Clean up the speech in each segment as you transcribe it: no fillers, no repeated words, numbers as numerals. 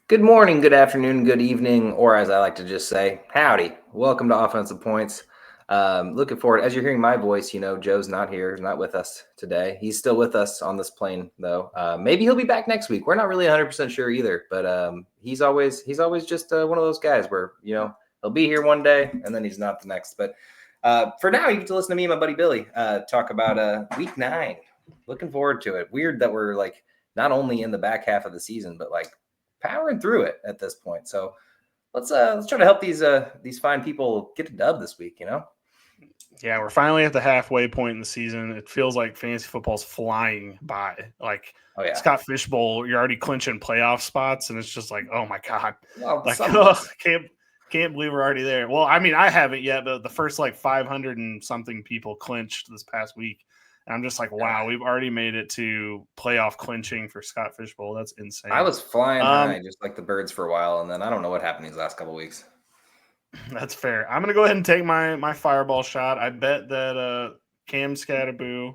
Good morning, good afternoon, good evening, or as I like to just say, howdy. Welcome to Offensive Points. Looking forward, as you're hearing my voice, Joe's not here, not with us today. He's still with us on this plane, though. Maybe he'll be back next week. We're not really 100% sure either, but he's always just one of those guys where, he'll be here one day and then he's not the next. But for now, you get to listen to me and my buddy Billy talk about Week 9. Looking forward to it. Weird that we're not only in the back half of the season, but powering through it at this point. So let's try to help these fine people get a dub this week. Yeah, we're finally at the halfway point in the season. It feels like fantasy football's flying by. Scott Fishbowl, you're already clinching playoff spots, and it's just like, oh my god, can't believe we're already there. Well, I mean, I haven't yet, but the first 500 and something people clinched this past week. And I'm just like, wow, we've already made it to playoff clinching for Scott Fishbowl. That's insane. I was flying high just like the birds for a while, and then I don't know what happened these last couple of weeks. That's fair. I'm going to go ahead and take my fireball shot. I bet that Cam Scatterboo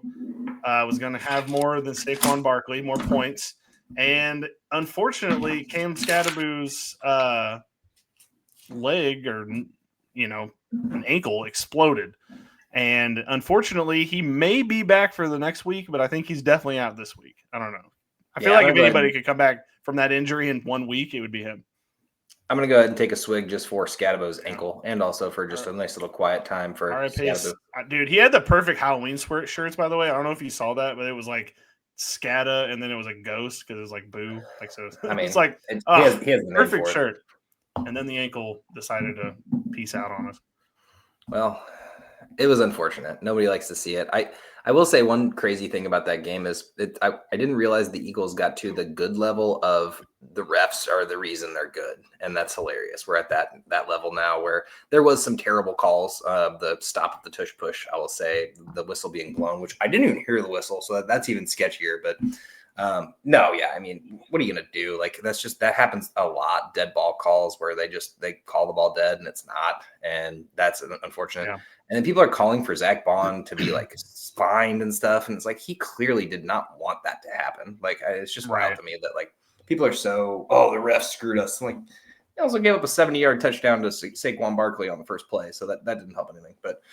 was going to have more than Saquon Barkley, more points. And unfortunately, Cam Scatterboo's leg or, an ankle exploded. And unfortunately, he may be back for the next week, but I think he's definitely out this week. I don't know. I feel like if anybody could come back from that injury in 1 week, it would be him. I'm going to go ahead and take a swig just for Scatterboo's ankle and also for just a nice little quiet time for Scatterboo. Dude, he had the perfect Halloween shirts, by the way. I don't know if you saw that, but it was Scatta, and then it was a ghost because it was boo. So I mean, it's he has perfect shirt. And then the ankle decided to peace out on us. Well, it was unfortunate. Nobody likes to see it. I will say one crazy thing about that game is I didn't realize the Eagles got to the good level of the refs are the reason they're good. And that's hilarious. We're at that level now where there was some terrible calls. The stop of the tush push, I will say, the whistle being blown, which I didn't even hear the whistle. So that's even sketchier. But no, yeah, I mean, what are you going to do? That happens a lot. Dead ball calls where they call the ball dead and it's not. And that's unfortunate. Yeah. And then people are calling for Zach Bond to be fined and stuff. And it's he clearly did not want that to happen. It's just wild to me that people are so, the refs screwed us. They also gave up a 70-yard touchdown to Saquon Barkley on the first play. So that didn't help anything. But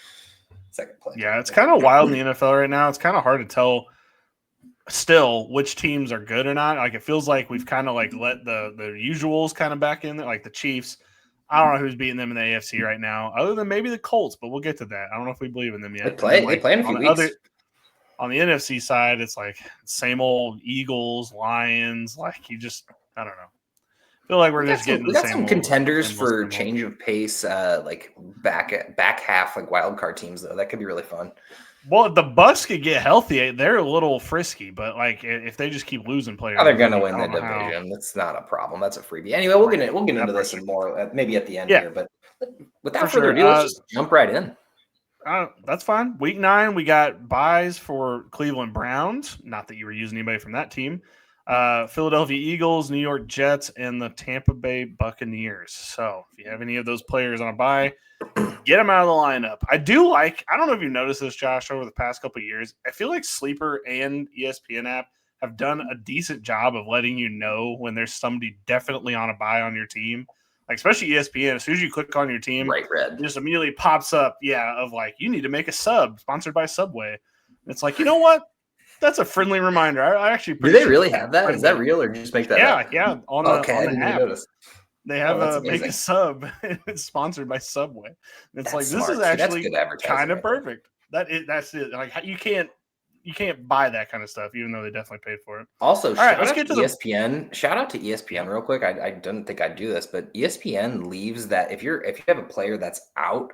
second play. Yeah, it's kind of wild in the NFL right now. It's kind of hard to tell still which teams are good or not. It feels like we've kind of let the usuals kind of back in there, like the Chiefs. I don't know who's beating them in the AFC right now, other than maybe the Colts, but we'll get to that. I don't know if we believe in them yet. They play in a few weeks. On the NFC side, it's same old Eagles, Lions. I don't know. I feel like we're just getting the same. We got some contenders for change of pace, back half, wild card teams though. That could be really fun. Well, if the Bucs could get healthy, they're a little frisky, but if they just keep losing players, they're going to win the division. That's not a problem. That's a freebie. Anyway, we'll get into this and more maybe at the end here. But without further ado, let's just jump right in. That's fine. Week 9, we got buys for Cleveland Browns. Not that you were using anybody from that team. Philadelphia Eagles, New York Jets, and the Tampa Bay Buccaneers. So if you have any of those players on a buy, get them out of the lineup. I don't know if you've noticed this, Josh, over the past couple of years. I feel like Sleeper and ESPN app have done a decent job of letting you know when there's somebody definitely on a buy on your team. Especially ESPN, as soon as you click on your team, red it just immediately pops up, of you need to make a sub, sponsored by Subway. It's you know what? That's a friendly reminder. I actually do they really have that? Is that real or just make that up? Yeah. On the app. They have make a sub. It's sponsored by Subway. It's this is actually kind of perfect. That's it. You can't buy that kind of stuff, even though they definitely paid for it. Also, let's get to ESPN. Shout out to ESPN real quick. I didn't think I'd do this, but ESPN leaves that if you have a player that's out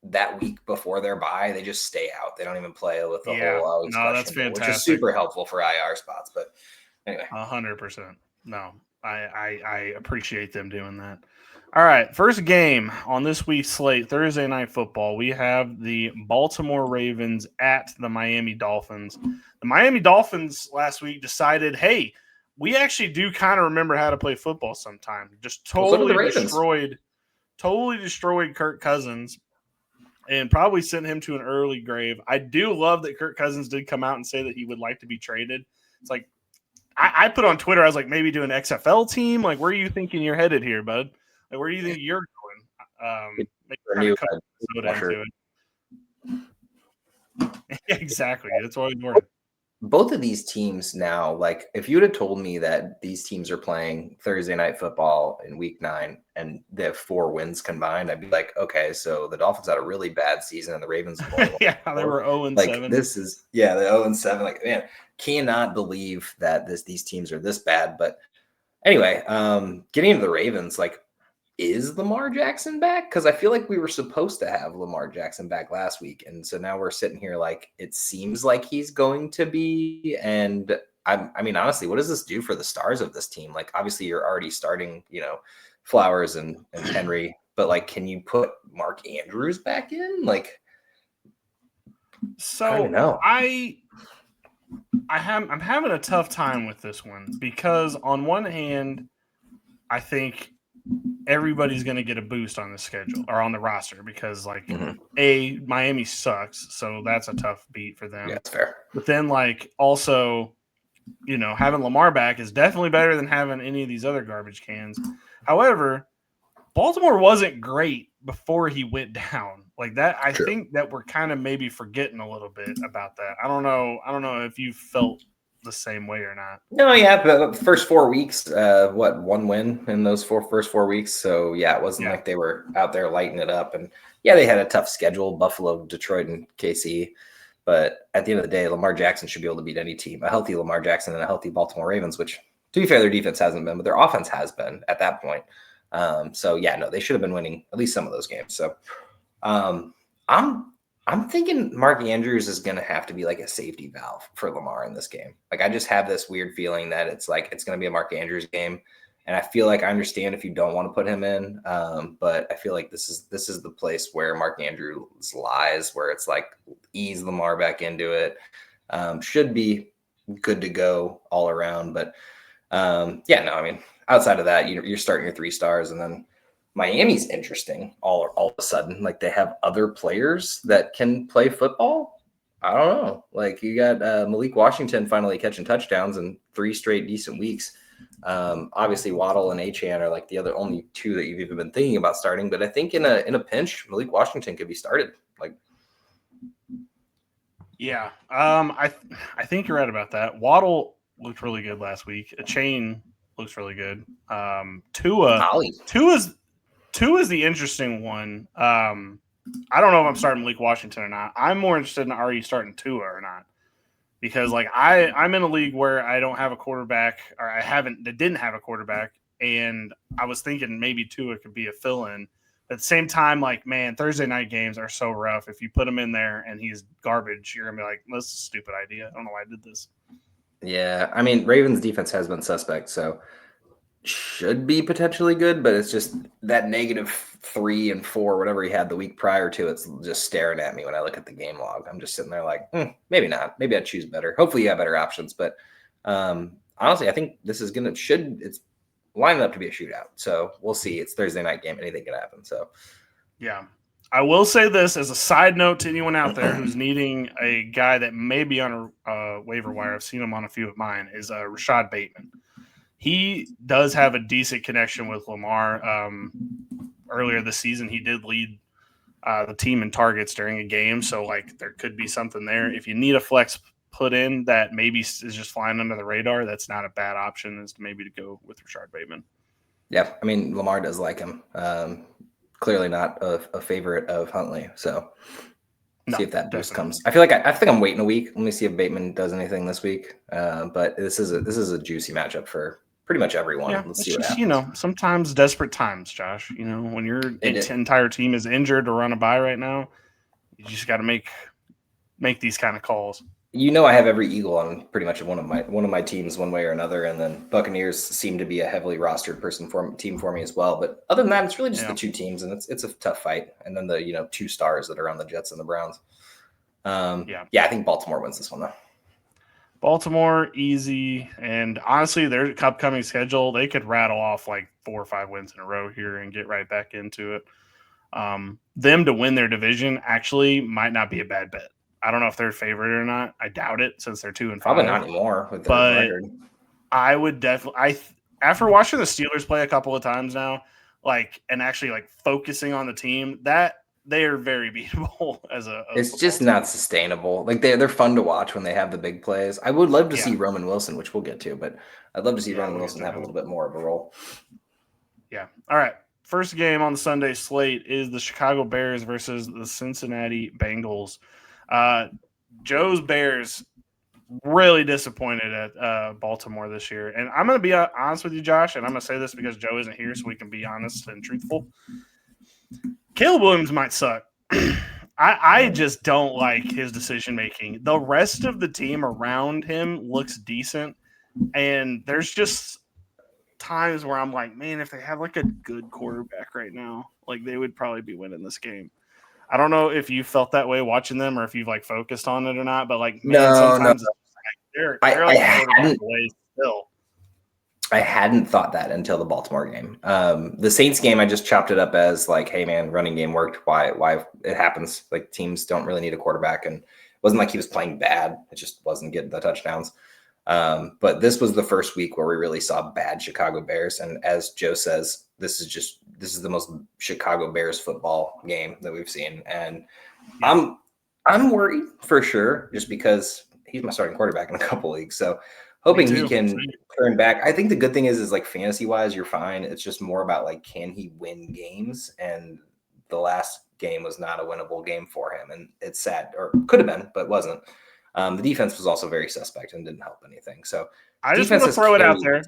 that week before their bye, they just stay out. They don't even play with the whole no, that's fantastic. Which is super helpful for IR spots. But anyway, 100%. No, I appreciate them doing that. All right, first game on this week's slate, Thursday Night Football. We have the Baltimore Ravens at the Miami Dolphins. The Miami Dolphins last week decided, hey, we actually do kind of remember how to play football sometime. Just totally destroyed Kirk Cousins and probably sent him to an early grave. I do love that Kirk Cousins did come out and say that he would like to be traded. It's I put on Twitter, I was like, maybe do an XFL team. Like, where are you thinking you're headed here, bud? Like, where do you think you're going? Maybe A trying new to cut soda washer. into it. Exactly. That's what I was doing. Both of these teams now, like if you would have told me that these teams are playing Thursday night football in week 9 and they have 4 wins combined, I'd be like, okay, so the Dolphins had a really bad season and the Ravens have only won Yeah, they 4. were 0 and Like 7. this is the 0-7. Like, man, cannot believe that these teams are this bad. But anyway, getting into the Ravens, like, is Lamar Jackson back? Because I feel like we were supposed to have Lamar Jackson back last week. And so now we're sitting here like it seems like he's going to be. And I mean, honestly, what does this do for the stars of this team? Like, obviously, you're already starting, Flowers and Henry, but like, can you put Mark Andrews back in? Like, I don't even know. I'm having a tough time with this one because on one hand, I think everybody's going to get a boost on the schedule or on the roster because like Miami sucks. So that's a tough beat for them. Yeah, that's fair. But then like also, having Lamar back is definitely better than having any of these other garbage cans. However, Baltimore wasn't great before he went down like that. I think that we're kind of maybe forgetting a little bit about that. I don't know if you felt the same way or not. No, yeah, but the first 4 weeks, 1 win in those first 4 weeks. So yeah, it wasn't like they were out there lighting it up. And yeah, they had a tough schedule: Buffalo, Detroit, and KC. But at the end of the day, Lamar Jackson should be able to beat any team. A healthy Lamar Jackson and a healthy Baltimore Ravens, which, to be fair, their defense hasn't been, but their offense has been at that point. So yeah, no, they should have been winning at least some of those games. So I'm thinking Mark Andrews is going to have to be like a safety valve for Lamar in this game. Like, I just have this weird feeling that it's going to be a Mark Andrews game. And I feel like I understand if you don't want to put him in. But I feel like this is the place where Mark Andrews lies, where it's like ease Lamar back into it. Should be good to go all around. But I mean, outside of that, you're starting your 3 stars, and then Miami's interesting all of a sudden. Like, they have other players that can play football. I don't know. Like, you got Malik Washington finally catching touchdowns in 3 straight decent weeks. Obviously, Waddle and Achane are like the only 2 that you've even been thinking about starting. But I think in a pinch, Malik Washington could be started. Like, yeah, I think you're right about that. Waddle looked really good last week. Achane looks really good. Tua is the interesting one. I don't know if I'm starting Malik Washington or not. I'm more interested in are you starting Tua or not? Because like I'm in a league where I don't have a quarterback, or didn't have a quarterback, and I was thinking maybe Tua could be a fill-in. But at the same time, like, man, Thursday night games are so rough. If you put him in there and he's garbage, you're gonna be like, "This is a stupid idea. I don't know why I did this." Yeah, I mean, Ravens defense has been suspect, so should be potentially good, but it's just that -3 and 4, whatever he had the week prior to, it's just staring at me when I look at the game log. I'm just sitting there like, maybe not. Maybe I'd choose better. Hopefully you have better options. But honestly, I think this is it's lining up to be a shootout. So we'll see. It's Thursday night game. Anything can happen. So yeah. I will say this as a side note to anyone out there who's needing a guy that may be on a waiver wire. I've seen him on a few of mine, is Rashad Bateman. He does have a decent connection with Lamar. Earlier this season, he did lead the team in targets during a game. So, like, there could be something there. If you need a flex put in that maybe is just flying under the radar, that's not a bad option, is maybe to go with Rashad Bateman. Yeah, I mean, Lamar does like him. Clearly not a favorite of Huntley. So see if that boost comes. I think I'm waiting a week. Let me see if Bateman does anything this week. But this is a juicy matchup for pretty much everyone. Yeah, Let's see what happens. Sometimes desperate times, Josh. When your entire team is injured or on a bye right now, you just got to make these kind of calls. I have every Eagle on pretty much one of my teams one way or another, and then Buccaneers seem to be a heavily rostered team for me as well. But other than that, it's really just the 2 teams, and it's a tough fight. And then the 2 stars that are on the Jets and the Browns. I think Baltimore wins this one though. Baltimore, easy. And honestly, their upcoming schedule, they could rattle off like 4 or 5 wins in a row here and get right back into it. Them to win their division actually might not be a bad bet. I don't know if they're a favorite or not. I doubt it since they're 2-5. Probably not anymore with their record. I would definitely. After watching the Steelers play a couple of times now, and actually focusing on the team, that they are very beatable as a. It's just team. not sustainable. Like they're fun to watch when they have the big plays. I would love to Yeah. see Roman Wilson, which we'll get to, but I'd love to see Roman we'll Wilson have a little bit more of a role. Yeah. All right. First game on the Sunday slate is the Chicago Bears versus the Cincinnati Bengals. Joe's Bears really disappointed at Baltimore this year. And I'm going to be honest with you, Josh, and I'm going to say this because Joe isn't here so we can be honest and truthful. Caleb Williams might suck. I just don't like his decision-making. The rest of the team around him looks decent, and there's just times where I'm like, man, if they had a good quarterback right now, they would probably be winning this game. I don't know if you felt that way watching them or if you've focused on it or not, but sometimes they're I hadn't thought that until the Baltimore game. The Saints game, I just chopped it up as hey man, running game worked. Why it happens? Teams don't really need a quarterback, and it wasn't like he was playing bad. It just wasn't getting the touchdowns. But this was the first week where we really saw bad Chicago Bears. And as Joe says, this is the most Chicago Bears football game that we've seen. And I'm worried for sure, just because he's my starting quarterback in a couple leagues. So hoping he can turn back. I think the good thing is fantasy wise, you're fine. It's just more about can he win games? And the last game was not a winnable game for him. And it's sad, or could have been, but wasn't. The defense was also very suspect and didn't help anything. So I just want to throw it out there.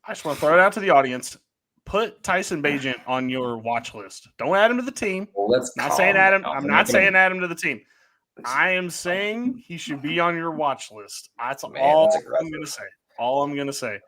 I just want to throw it out to the audience. Put Tyson Bagent on your watch list. Don't add him to the team. Well, I'm not saying add him to the team. I am saying he should be on your watch list. That's all I'm going to say. All I'm going to say.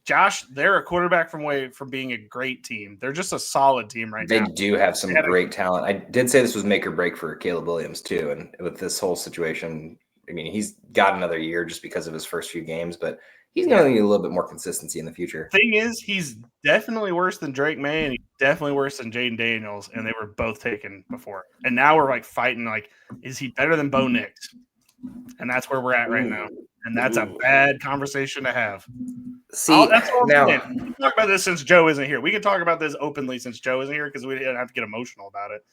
Josh, they're a quarterback from being a great team. They're just a solid team now. They do have some great talent. I did say this was make or break for Caleb Williams too. And with this whole situation, he's got another year just because of his first few games, but he's going to need a little bit more consistency in the future. Thing is, he's definitely worse than Drake May, and he's definitely worse than Jaden Daniels, and they were both taken before. And now we're fighting, is he better than Bo Nix? And that's where we're at right now. And that's a bad conversation to have. See, that's all now, we can talk about this since Joe isn't here. We can talk about this openly since Joe isn't here because we didn't have to get emotional about it.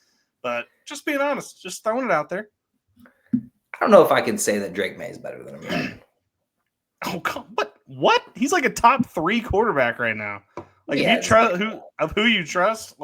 But just being honest, just throwing it out there. I don't know if I can say that Drake May is better than him yet. Oh, God. What? He's a top 3 quarterback right now. If you trust who you trust,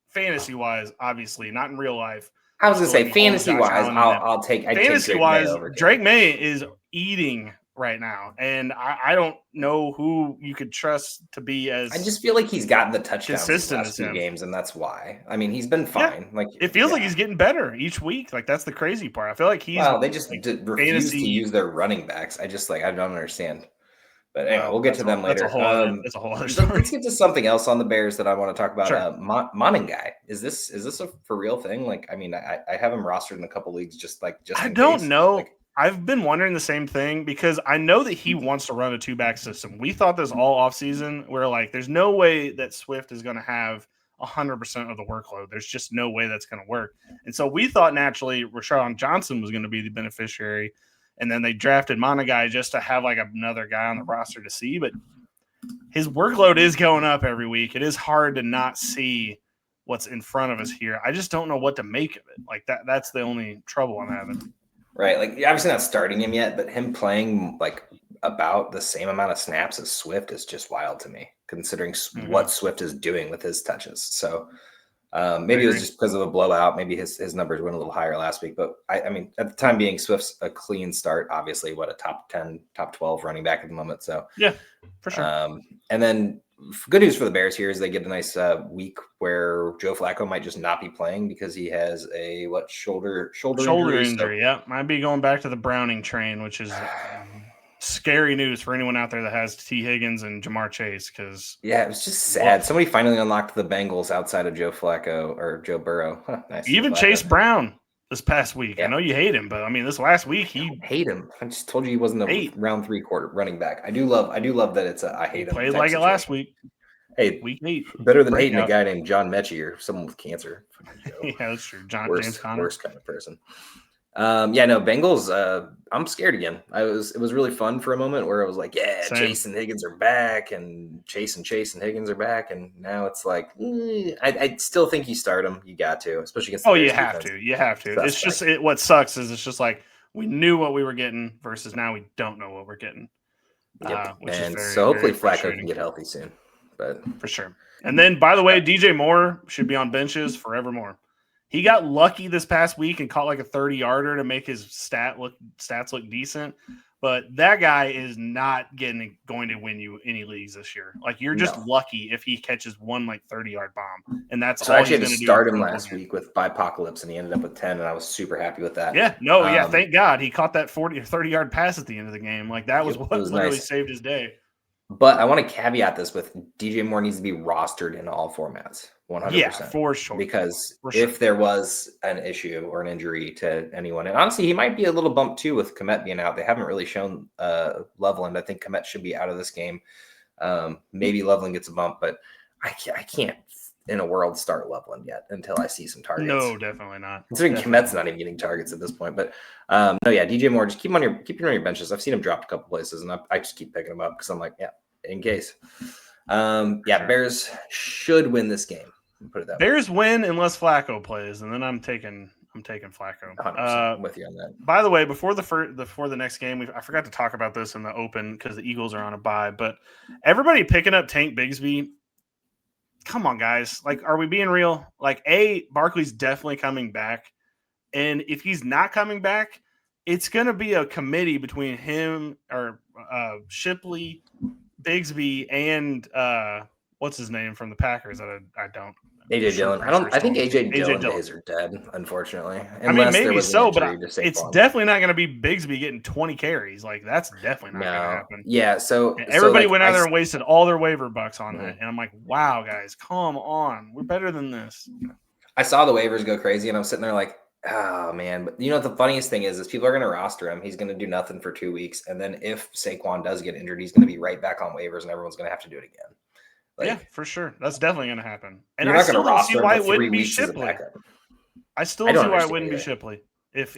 fantasy wise, obviously, not in real life. I was gonna say fantasy wise, I'll take fantasy wise. Drake May is eating right now, and I don't know who you could trust to be as. I just feel like he's gotten the touchdowns in the last few games, and that's why. He's been fine. Yeah. It feels like he's getting better each week. That's the crazy part. I feel like he's. Wow, they just refuse to use their running backs. I don't understand. But anyway, we'll get to them later. That's a whole other story. Let's get to something else on the Bears that I want to talk about. Sure. Moningai. Is this a for real thing? I have him rostered in a couple leagues just I don't know. I've been wondering the same thing because I know that he wants to run a 2-back system. We thought this all offseason where there's no way that Swift is going to have 100% of the workload. There's just no way that's going to work. And so we thought naturally Rashawn Johnson was going to be the beneficiary. And then they drafted Moningai just to have another guy on the roster to see. But his workload is going up every week. It is hard to not see what's in front of us here. I just don't know what to make of it. That's the only trouble I'm having. Right. You're obviously not starting him yet, but him playing about the same amount of snaps as Swift is just wild to me, considering what Swift is doing with his touches. So maybe it was just because of a blowout. Maybe his numbers went a little higher last week. But at the time being, Swift's a clean start. Obviously, a top 10, top 12 running back at the moment. So yeah, for sure. And then good news for the Bears here is they get a nice week where Joe Flacco might just not be playing because he has a shoulder injury. So, yeah, might be going back to the Browning train, which is scary news for anyone out there that has T. Higgins and Jamar Chase. Because it was just sad. Somebody finally unlocked the Bengals outside of Joe Flacco or Joe Burrow. Nice. Even Chase Brown this past week. Yeah. I know you hate him, but this last week I don't hate him. I just told you he wasn't a round 3 quarter running back. I do love that it's I hate him. Played like it last week. Hey, week 8. Better than hating a guy named John Mechie or someone with cancer. Yeah, that's true. James Conner. Worst kind of person. Yeah, no, Bengals. I'm scared again. It was really fun for a moment where I was like, yeah, Same. Chase and Higgins are back, and Chase and Higgins are back, and now it's like, I still think you start them. You got to, especially against the Bears You have defense. to. You have to. Suspect. It's just what sucks is it's just like we knew what we were getting versus now we don't know what we're getting. Yep. Which and is very, so hopefully very Flacco can get healthy soon. But for sure. And then, by the way, DJ Moore should be on benches forevermore. He got lucky this past week and caught like a 30-yarder to make his stats look decent. But that guy is not going to win you any leagues this year. Like you're just lucky if he catches one like 30-yard bomb, and that's so all I actually he's had to going to start him last week with Bipocalypse, and he ended up with 10, and I was super happy with that. Yeah, thank God he caught that 40 or 30-yard pass at the end of the game. Like that was what literally nice. saved his day. But I want to caveat this with DJ Moore needs to be rostered in all formats, 100%. Yeah, for sure. Because if there was an issue or an injury to anyone, and honestly, he might be a little bump too with Komet being out. They haven't really shown Loveland. I think Komet should be out of this game. Maybe Loveland gets a bump, but I can't in a world start Loveland yet until I see some targets. No, definitely not. Considering Komet's not even getting targets at this point. But no, yeah, DJ Moore, just keep him on your benches. I've seen him dropped a couple places, and I just keep picking him up because I'm like, yeah, in case. Bears should win this game. Put it that Bears win unless Flacco plays, and then I'm taking Flacco. 100% with you on that. By the way, before the next game, I forgot to talk about this in the open because the Eagles are on a bye. But everybody picking up Tank Bigsby. Come on, guys. Like, are we being real? Like, Barkley's definitely coming back. And if he's not coming back, it's going to be a committee between him or Shipley, Bigsby, and what's his name from the Packers that I don't. AJ Dillon. I think AJ Dillon days are dead, unfortunately. Maybe so, but it's definitely not going to be Bigsby getting 20 carries. Like, that's definitely not going to happen. Yeah, so everybody went out there and wasted all their waiver bucks on that. And I'm like, wow, guys, come on. We're better than this. I saw the waivers go crazy, and I'm sitting there like, oh, man. But you know what the funniest thing is people are going to roster him. He's going to do nothing for 2 weeks. And then if Saquon does get injured, he's going to be right back on waivers, and everyone's going to have to do it again. Yeah, for sure. That's definitely going to happen. And you're I not still don't see why it wouldn't be Shipley. I still see why it wouldn't be Shipley. If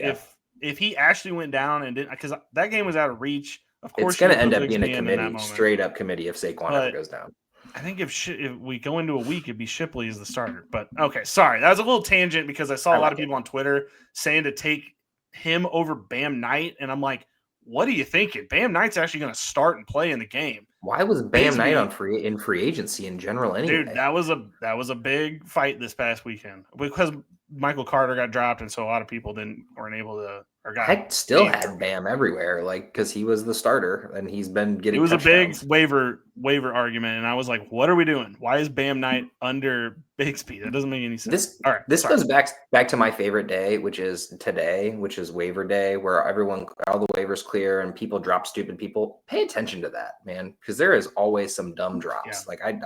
he actually went down and didn't, because that game was out of reach. Of course, it's going to end up being a committee, straight up committee if Saquon ever goes down. I think if we go into a week, it'd be Shipley as the starter. But okay, sorry, that was a little tangent because I saw a lot of people on Twitter saying to take him over Bam Knight, and I'm like, what are you thinking? Bam Knight's actually going to start and play in the game. Why was Bam Knight in free agency in general anyway? Dude, that was a big fight this past weekend because Michael Carter got dropped, and so a lot of people weren't able to. I still had Bam everywhere, like because he was the starter and he's been getting. It was touchdowns. A big waiver argument, and I was like, "What are we doing? Why is Bam Knight under Bigsby? That doesn't make any sense." This goes back to my favorite day, which is today, which is waiver day, where all the waivers clear and people drop stupid people. Pay attention to that, man, because there is always some dumb drops. Yeah. Like I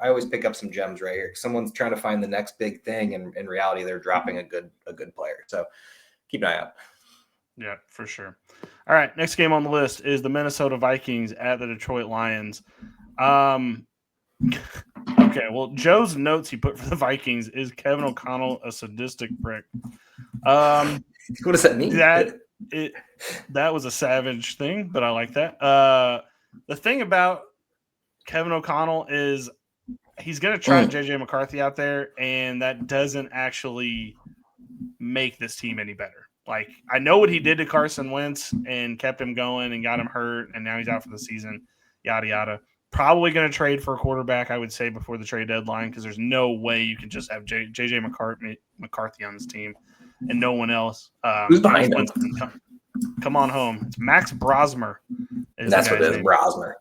always pick up some gems right here. Someone's trying to find the next big thing, and in reality, they're dropping a good player. So. Keep an eye out. Yeah, for sure. All right, next game on the list is the Minnesota Vikings at the Detroit Lions. Okay, well, Joe's notes he put for the Vikings is Kevin O'Connell a sadistic prick. What does that mean? That was a savage thing, but I like that. The thing about Kevin O'Connell is he's going to try JJ McCarthy out there, and that doesn't actually make this team any better. Like, I know what he did to Carson Wentz and kept him going and got him hurt, and now he's out for the season, yada, yada. Probably going to trade for a quarterback, I would say, before the trade deadline because there's no way you can just have JJ McCarthy on this team and no one else. Who's behind him? Come on home. It's Max Brosmer. That's what it is, Brosmer.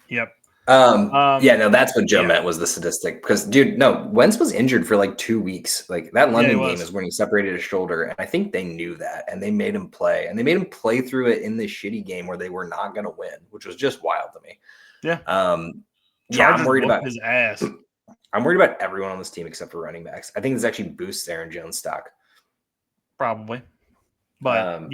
Yep. That's what Joe meant was the sadistic because, dude, no, Wentz was injured for like 2 weeks. Like that London game is when he separated his shoulder, and I think they knew that, and they made him play, and they made him play through it in this shitty game where they were not going to win, which was just wild to me. Yeah. I'm worried about his ass. I'm worried about everyone on this team except for running backs. I think this actually boosts Aaron Jones' stock. Probably, but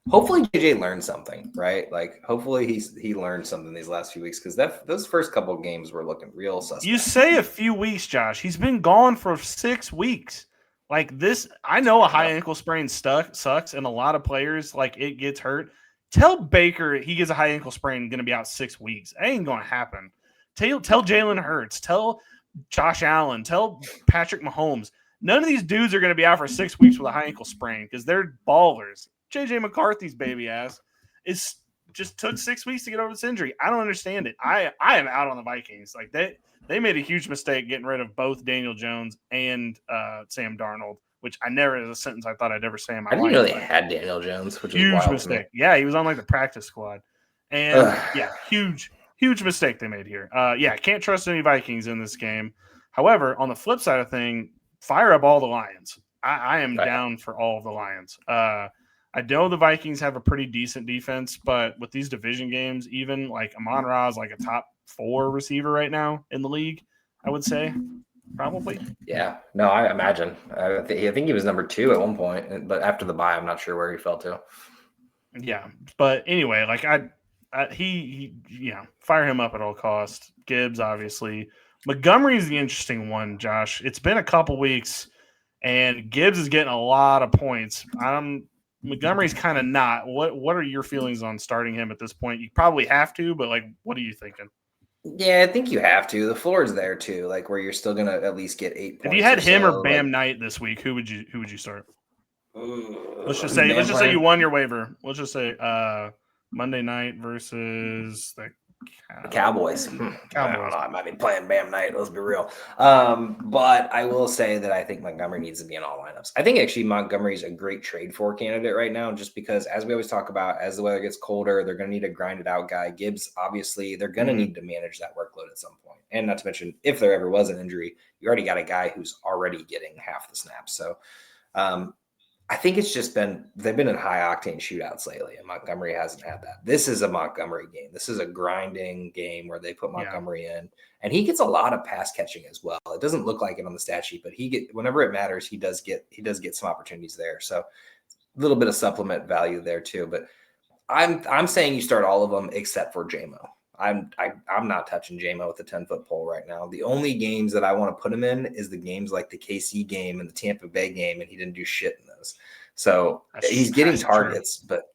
hopefully JJ learned something, right? Like, hopefully he learned something these last few weeks because those first couple of games were looking real suspect. You say a few weeks, Josh. He's been gone for 6 weeks. Like this, I know a high ankle sprain sucks, and a lot of players, like, it gets hurt. Tell Baker he gets a high ankle sprain, going to be out 6 weeks. That ain't going to happen. Tell Jalen Hurts. Tell Josh Allen. Tell Patrick Mahomes. None of these dudes are going to be out for 6 weeks with a high ankle sprain because they're ballers. JJ McCarthy's baby ass just took 6 weeks to get over this injury. I don't understand it. I am out on the Vikings. Like, they made a huge mistake getting rid of both Daniel Jones and Sam Darnold, which I never is a sentence I thought I'd ever say in my life. I didn't know they had Daniel Jones, which is huge wild mistake. to me. Yeah, he was on like the practice squad, and huge mistake they made here. Can't trust any Vikings in this game. However, on the flip side of thing, fire up all the Lions. I am down for all of the Lions. I know the Vikings have a pretty decent defense, but with these division games, even like Amon-Ra is like a top 4 receiver right now in the league, I would say, probably. Yeah, no, I imagine. I think he was number 2 at one point, but after the bye, I'm not sure where he fell to. Yeah, but anyway, like he fire him up at all costs. Gibbs, obviously. Montgomery is the interesting one, Josh. It's been a couple weeks, and Gibbs is getting a lot of points. Montgomery's kind of not. What are your feelings on starting him at this point? You probably have to, but like, what are you thinking? Yeah, I think you have to. The floor is there too, like where you're still gonna at least get 8 points. If you had him or Bam Knight this week, who would you start? Let's just say you won your waiver. Let's just say Monday night versus the Cowboys. Cowboys. I don't know. I might be playing Bam Knight. Let's be real. But I will say that I think Montgomery needs to be in all lineups. I think actually Montgomery's a great trade for candidate right now, just because, as we always talk about, as the weather gets colder, they're going to need a grinded out guy. Gibbs, obviously, they're going to need to manage that workload at some point. And not to mention, if there ever was an injury, you already got a guy who's already getting half the snaps. So I think it's just they've been in high octane shootouts lately, and Montgomery hasn't had that. This is a Montgomery game. This is a grinding game where they put Montgomery in, and he gets a lot of pass catching as well. It doesn't look like it on the stat sheet, but whenever it matters, he does get some opportunities there. So a little bit of supplement value there too. But I'm saying you start all of them except for JMO. I'm not touching JMO with the 10-foot pole right now. The only games that I want to put him in is the games like the KC game and the Tampa Bay game, and he didn't do shit in those. So he's getting targets, but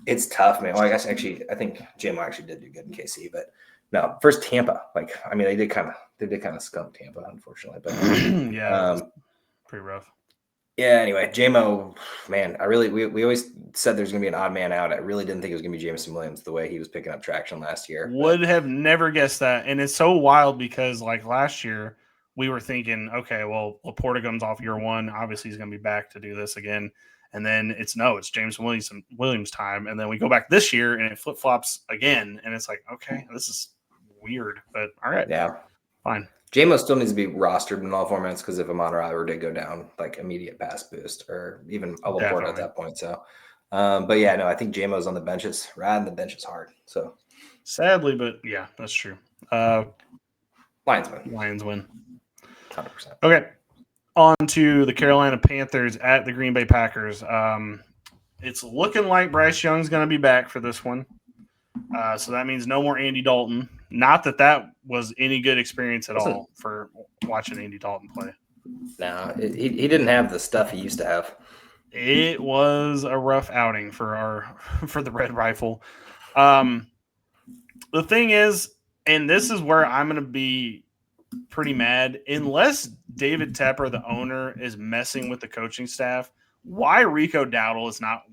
it's tough, man. Well, I think JMO actually did do good in KC, but no, first Tampa. They did kind of skunk Tampa, unfortunately. But pretty rough. Yeah, anyway, JMO, man, we always said there's going to be an odd man out. I really didn't think it was going to be Jameson Williams the way he was picking up traction last year. Would have never guessed that. And it's so wild because, like, last year we were thinking, okay, well, Laporta comes off year 1. Obviously he's going to be back to do this again. And then it's Jameson Williams time. And then we go back this year and it flip-flops again. And it's like, okay, this is weird. But all right. Yeah. Fine. JMO still needs to be rostered in all formats because if Amon-Ra ever did go down, like immediate pass boost or even a Laporta at that point. So, but yeah, no, I think JMO's on the benches. Riding the bench is hard. So, sadly, but yeah, that's true. Lions win. 100%. Okay. On to the Carolina Panthers at the Green Bay Packers. It's looking like Bryce Young's going to be back for this one. So that means no more Andy Dalton. Not that was any good experience at all for watching Andy Dalton play. No, he didn't have the stuff he used to have. It was a rough outing for the Red Rifle. The thing is, and this is where I'm going to be pretty mad, unless David Tepper, the owner, is messing with the coaching staff, why Rico Dowdle is not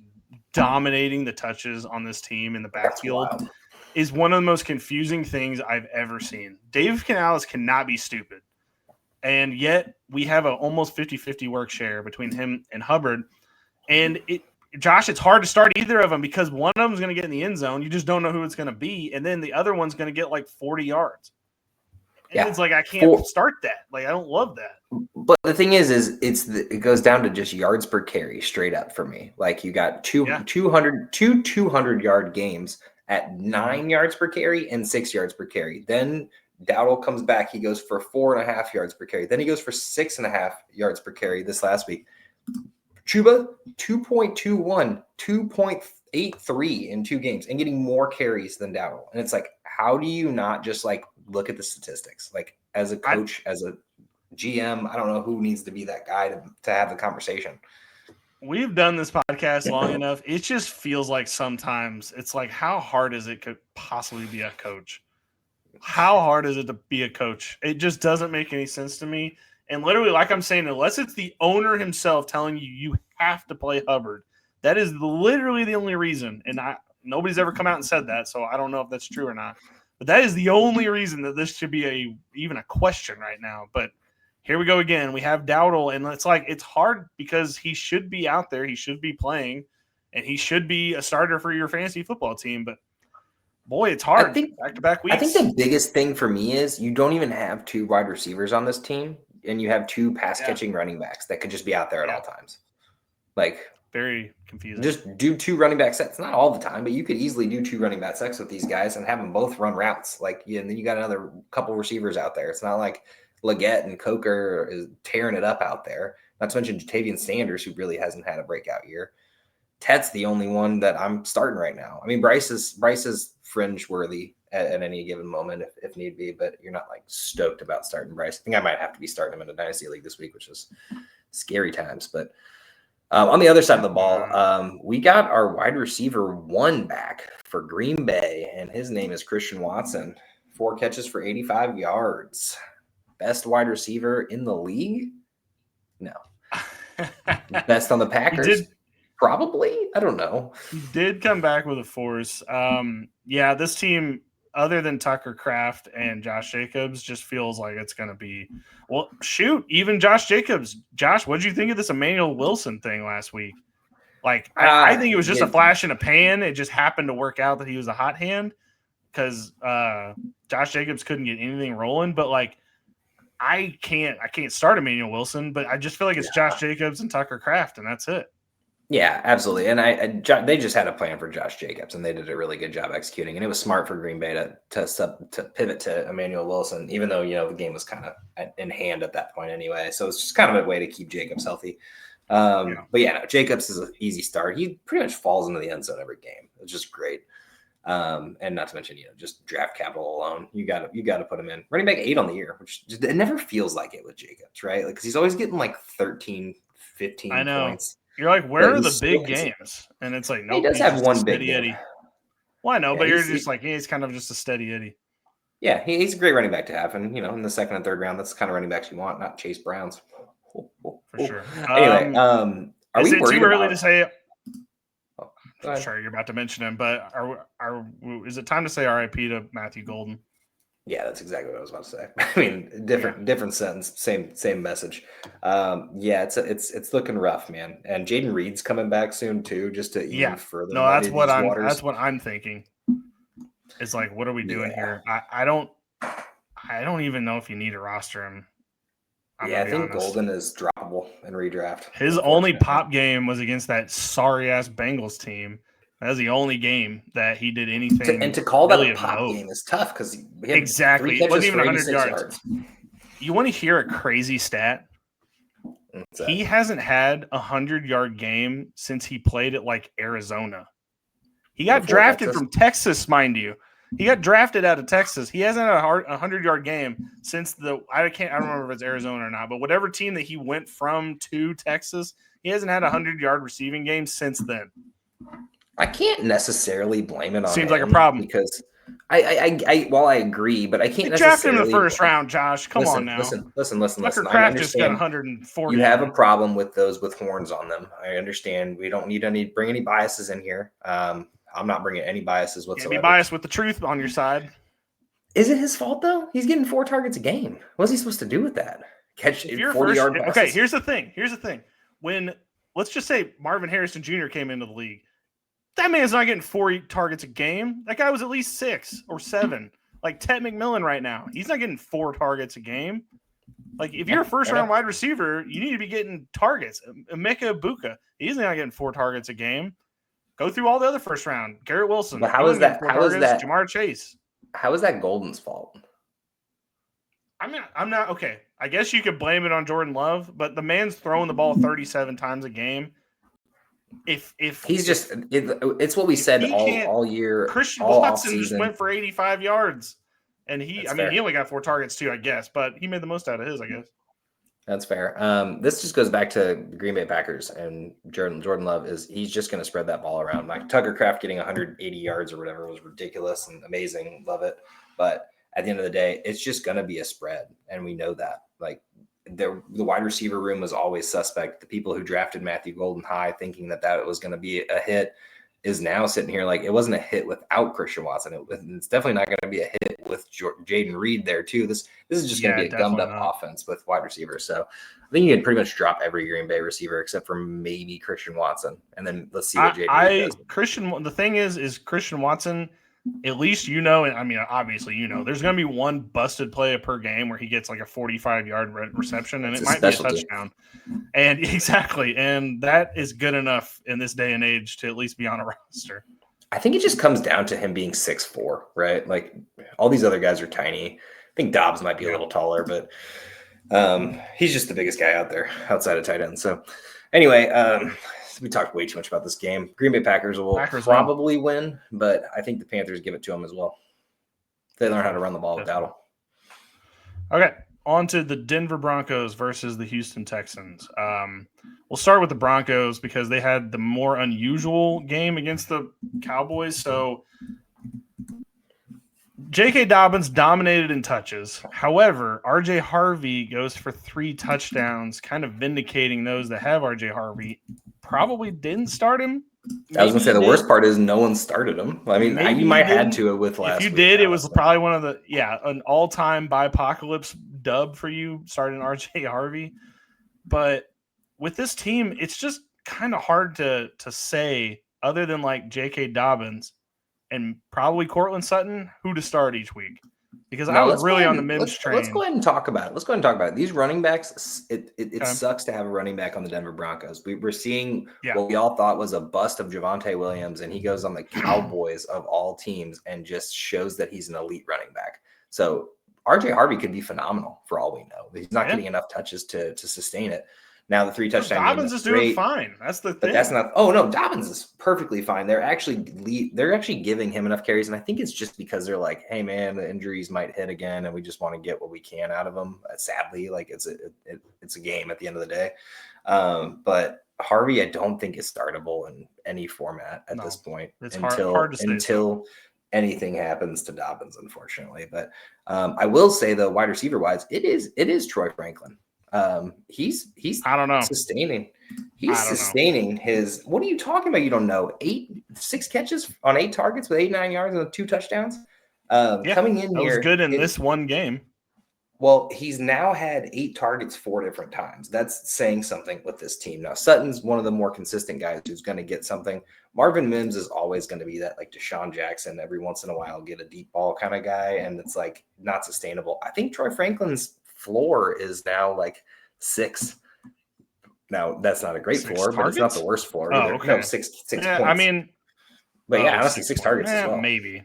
dominating the touches on this team in the backfield is one of the most confusing things I've ever seen. Dave Canales cannot be stupid. And yet we have an almost 50-50 work share between him and Hubbard. And Josh, it's hard to start either of them because one of them is going to get in the end zone. You just don't know who it's going to be. And then the other one's going to get like 40 yards. And it's like, I can't start that. Like, I don't love that. But the thing is it goes down to just yards per carry straight up for me. Like you got 200-yard games at 9 yards per carry and 6 yards per carry. Then Dowdle comes back. He goes for 4.5 yards per carry. Then he goes for 6.5 yards per carry this last week. Chuba, 2.21, 2.83 in 2 games and getting more carries than Dowdle. And it's like, how do you not just like look at the statistics? Like as a coach, GM. I don't know who needs to be that guy to have the conversation. We've done this podcast long enough. It just feels like sometimes it's like, how hard is it could possibly be a coach? How hard is it to be a coach? It just doesn't make any sense to me. And literally, like I'm saying, unless it's the owner himself telling you have to play Hubbard, that is literally the only reason. And nobody's ever come out and said that, so I don't know if that's true or not. But that is the only reason that this should be even a question right now. But here we go again. We have Dowdle, and it's hard because he should be out there. He should be playing, and he should be a starter for your fantasy football team. But boy, it's hard. Back-to-back weeks. I think the biggest thing for me is you don't even have 2 wide receivers on this team, and you have 2 pass-catching running backs that could just be out there at all times. Very confusing. Just do 2 running back sets. Not all the time, but you could easily do 2 running back sets with these guys and have them both run routes. And then you got another couple receivers out there. It's not like Leggett and Coker is tearing it up out there. Not to mention Jatavian Sanders, who really hasn't had a breakout year. Ted's the only one that I'm starting right now. I mean, Bryce is fringe worthy at any given moment if need be, but you're not stoked about starting Bryce. I think I might have to be starting him in a dynasty league this week, which is scary times. But on the other side of the ball, we got our wide receiver 1 back for Green Bay, and his name is Christian Watson. 4 catches for 85 yards. Best wide receiver in the league? No. Best on the Packers? Probably. I don't know. He did come back with a force. This team, other than Tucker Kraft and Josh Jacobs, just feels like it's going to be – well, shoot, even Josh Jacobs. Josh, what did you think of this Emmanuel Wilson thing last week? I think it was just a flash in a pan. It just happened to work out that he was a hot hand because Josh Jacobs couldn't get anything rolling. But, I can't start Emmanuel Wilson, but I just feel like it's Josh Jacobs and Tucker Kraft, and that's it. Yeah, absolutely. And they just had a plan for Josh Jacobs, and they did a really good job executing. And it was smart for Green Bay to pivot to Emmanuel Wilson, even though the game was kind of in hand at that point anyway. So it's just kind of a way to keep Jacobs healthy. But Jacobs is an easy start. He pretty much falls into the end zone every game. It's just great. And not to mention, just draft capital alone, you got to put him in. Running back 8 on the year, which it never feels like it with Jacobs, right? Because he's always getting 13, 15 I know. points. You're like, where are the big games? And it's like, no, he does have one big game. Eddie. Well, I know, but you're just he's kind of just a steady Eddie. Yeah, he's a great running back to have. And, in the 2nd and 3rd round, that's the kind of running backs you want, not Chase Browns. For sure. Anyway, are we worried too early to say it? I'm sure you're about to mention him, but is it time to say RIP to Matthew Golden? Yeah, that's exactly what I was about to say. I mean, different sentence, same message. It's looking rough, man. And Jaden Reed's coming back soon too, just to even further. No, that's what I'm thinking. It's like, what are we doing here? I don't even know if you need to roster him. I think Golden is droppable in redraft. His only pop game was against that sorry-ass Bengals team. That was the only game that he did anything. And to call that a pop game is tough because exactly. It wasn't even 100 yards. You want to hear a crazy stat? He hasn't had a 100-yard game since he played at Arizona. He got drafted from Texas, mind you. He got drafted out of Texas. He hasn't had a 100-yard game since I don't remember if it's Arizona or not, but whatever team that he went from to Texas, he hasn't had a 100-yard receiving game since then. I can't necessarily blame it on Seems like a problem because I agree, but I can't necessarily draft him in the first round, Josh. Come on now. Listen. Tucker Kraft just got 140. You have a problem with those with horns on them. I understand. We don't need to bring any biases in here. I'm not bringing any biases whatsoever. Be biased with the truth on your side. Is it his fault though? He's getting 4 targets a game. What's he supposed to do with that? Catch 40-yard passes? Okay, here's the thing. When let's just say Marvin Harrison Jr. came into the league, that man's not getting 4 targets a game. That guy was at least 6 or 7. Like Ted McMillan right now, he's not getting 4 targets a game. Like if you're a first-round wide receiver, you need to be getting targets. Emeka Ibuka, he's not getting 4 targets a game. Go through all the other first round. Garrett Wilson. But how is that? Jamar Chase. How is that Golden's fault? I'm not okay. I guess you could blame it on Jordan Love, but the man's throwing the ball 37 times a game. If he's just, it's what we said all year. Christian Watson just went for 85 yards, and he only got 4 targets too, I guess, but he made the most out of his, I guess. That's fair. This just goes back to the Green Bay Packers and Jordan Love he's just going to spread that ball around. Like Tucker Kraft getting 180 yards or whatever was ridiculous and amazing. Love it. But at the end of the day, it's just going to be a spread. And we know that. Like the wide receiver room was always suspect. The people who drafted Matthew Golden high thinking that was going to be a hit is now sitting here like it wasn't a hit without Christian Watson. It's definitely not going to be a hit with Jaden Reed there too. This is just going to be a gummed up offense with wide receivers. So I think you can pretty much drop every Green Bay receiver except for maybe Christian Watson, and then let's see what Jaden Reed does. The thing is Christian Watson. At least I mean, obviously there's going to be one busted play per game where he gets like a 45-yard reception, and it might be a touchdown. And exactly, and that is good enough in this day and age to at least be on a roster. I think it just comes down to him being 6'4", right? Like all these other guys are tiny. I think Dobbs might be a little taller, but he's just the biggest guy out there outside of tight end. So anyway, we talked way too much about this game. Green Bay Packers will probably win, but I think the Panthers give it to them as well. They learn how to run the ball without them. Okay, on to the Denver Broncos versus the Houston Texans. We'll start with the Broncos because they had the more unusual game against the Cowboys. So J.K. Dobbins dominated in touches. However, R.J. Harvey goes for 3 touchdowns, kind of vindicating those that have R.J. Harvey. Probably didn't start him. I was going to say the worst part is no one started him. I mean, you might have had to with last week. If you did, it was probably one of an all-time by apocalypse dub for you starting R.J. Harvey. But with this team, it's just kind of hard to say other than like J.K. Dobbins and probably Cortland Sutton, who to start each week. Because I was really on the Mims train. Let's go ahead and talk about it. These running backs, it sucks to have a running back on the Denver Broncos. We're seeing what we all thought was a bust of Javonte Williams, and he goes on the Cowboys of all teams and just shows that he's an elite running back. So RJ Harvey could be phenomenal for all we know. He's not getting enough touches to sustain it. Now the 3 touchdown Dobbins is doing fine. That's the thing. But that's not. Oh no, Dobbins is perfectly fine. They're actually giving him enough carries, and I think it's just because they're like, hey man, the injuries might hit again, and we just want to get what we can out of them. Sadly, like it's a game at the end of the day. But Harvey, I don't think is startable in any format at this point until anything happens to Dobbins, unfortunately. But I will say though, wide receiver wise, it is Troy Franklin. He's I don't know sustaining. He's sustaining his. What are you talking about? You don't know 6 catches on 8 targets with 89 yards and 2 touchdowns. Coming in here, was good in this one game. Well, he's now had 8 targets 4 different times. That's saying something with this team. Now Sutton's one of the more consistent guys who's going to get something. Marvin Mims is always going to be that like Deshaun Jackson every once in a while get a deep ball kind of guy, and it's like not sustainable. I think Troy Franklin's floor is now like 6. Now that's not a great floor, but it's not the worst floor either. Okay. No, 6 points. I mean, but honestly, 6 targets as well. Maybe.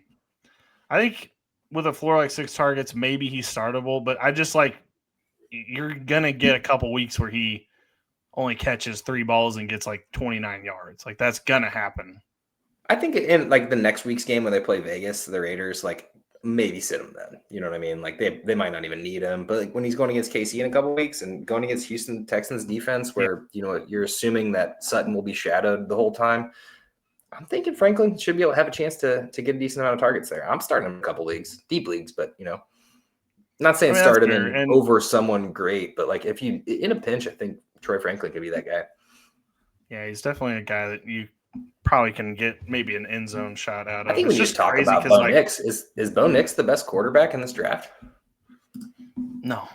I think with a floor like 6 targets, maybe he's startable. But I just like you're gonna get a couple weeks where he only catches 3 balls and gets like 29 yards. Like that's gonna happen. I think in like the next week's game when they play Vegas, the Raiders, like maybe sit him then. You know what I mean? Like they might not even need him. But like when he's going against KC in a couple weeks and going against Houston Texans defense, where you're assuming that Sutton will be shadowed the whole time, I'm thinking Franklin should be able to have a chance to get a decent amount of targets there. I'm starting him in a couple leagues, deep leagues, but not saying start him in over someone great, but like if you in a pinch, I think Troy Franklin could be that guy. Yeah, he's definitely a guy that you probably can get maybe an end zone shot out of. I think we just talk about Bo Nix. Is Bo Nix the best quarterback in this draft? No.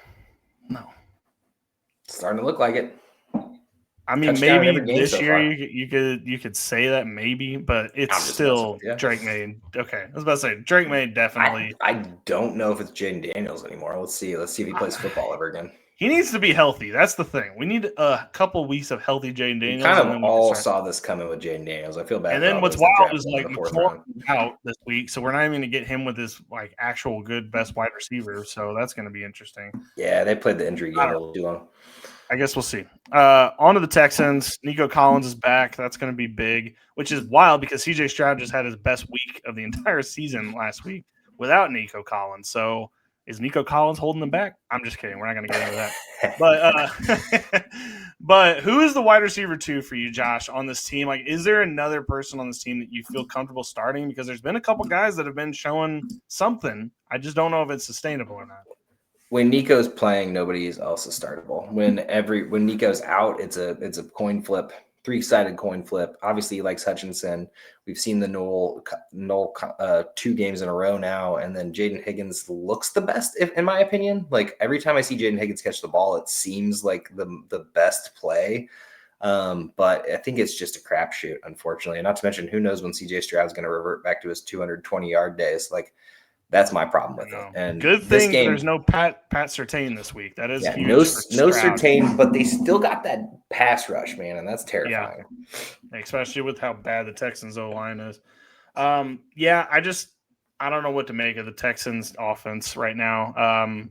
It's starting to look like it. I mean, maybe this year you could say that maybe, but it's still Drake May. Okay, I was about to say Drake May definitely. I don't know if it's Jaden Daniels anymore. Let's see if he plays football ever again. He needs to be healthy. That's the thing. We need a couple weeks of healthy Jaden Daniels. We kind of all saw this coming with Jaden Daniels. I feel bad. And then what's wild is like McLaurin out this week, so we're not even going to get him with his like actual good best wide receiver. So that's going to be interesting. Yeah, they played the injury game a little too long. I guess we'll see. On to the Texans. Nico Collins is back. That's going to be big, which is wild because CJ Stroud just had his best week of the entire season last week without Nico Collins. So Is Nico Collins holding them back? I'm just kidding. We're not going to get into that. But but who is the wide receiver 2 for you, Josh, on this team? Like, is there another person on this team that you feel comfortable starting? Because there's been a couple guys that have been showing something. I just don't know if it's sustainable or not. When Nico's playing, nobody else is startable. When Nico's out, it's a coin flip, 3-sided coin flip. Obviously, he likes Hutchinson. We've seen the Knoll 2 games in a row now, and then Jaden Higgins looks the best, in my opinion. Like, every time I see Jaden Higgins catch the ball, it seems like the best play. But I think it's just a crapshoot, unfortunately. And not to mention, who knows when CJ Stroud's going to revert back to his 220-yard days. Like, that's my problem with it. And good thing there's no Pat Surtain this week. That is huge. No Surtain, but they still got that pass rush, man, and that's terrifying. Yeah. Especially with how bad the Texans O-line is. I don't know what to make of the Texans offense right now.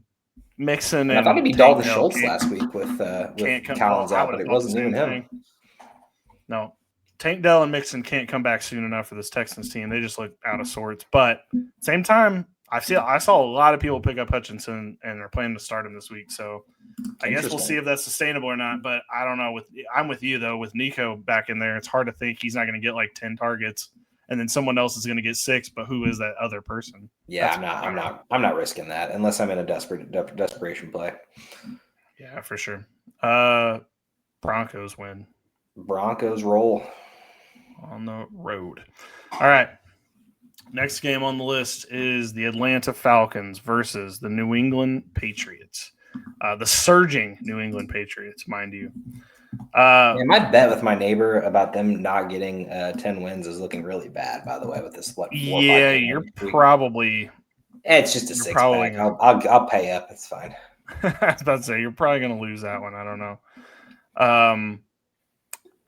Mixon and I thought it'd be Dalton Schultz last week with Collins out, but it wasn't even him. No. Tank Dell and Mixon can't come back soon enough for this Texans team. They just look out of sorts. But same time, I saw a lot of people pick up Hutchinson and are planning to start him this week. So I guess we'll see if that's sustainable or not. But I don't know. I'm with you though. With Nico back in there, it's hard to think he's not going to get like 10 targets, and then someone else is going to get 6. But who is that other person? Yeah, I'm not risking that unless I'm in a desperation play. Yeah, for sure. Broncos win. Broncos roll on the road. All right. Next game on the list is the Atlanta Falcons versus the New England Patriots. The surging New England Patriots, mind you. My bet with my neighbor about them not getting 10 wins is looking really bad, by the way, with this. Yeah, you're probably. It's just a 6-pack. I'll pay up. It's fine. I was about to say, you're probably going to lose that one. I don't know.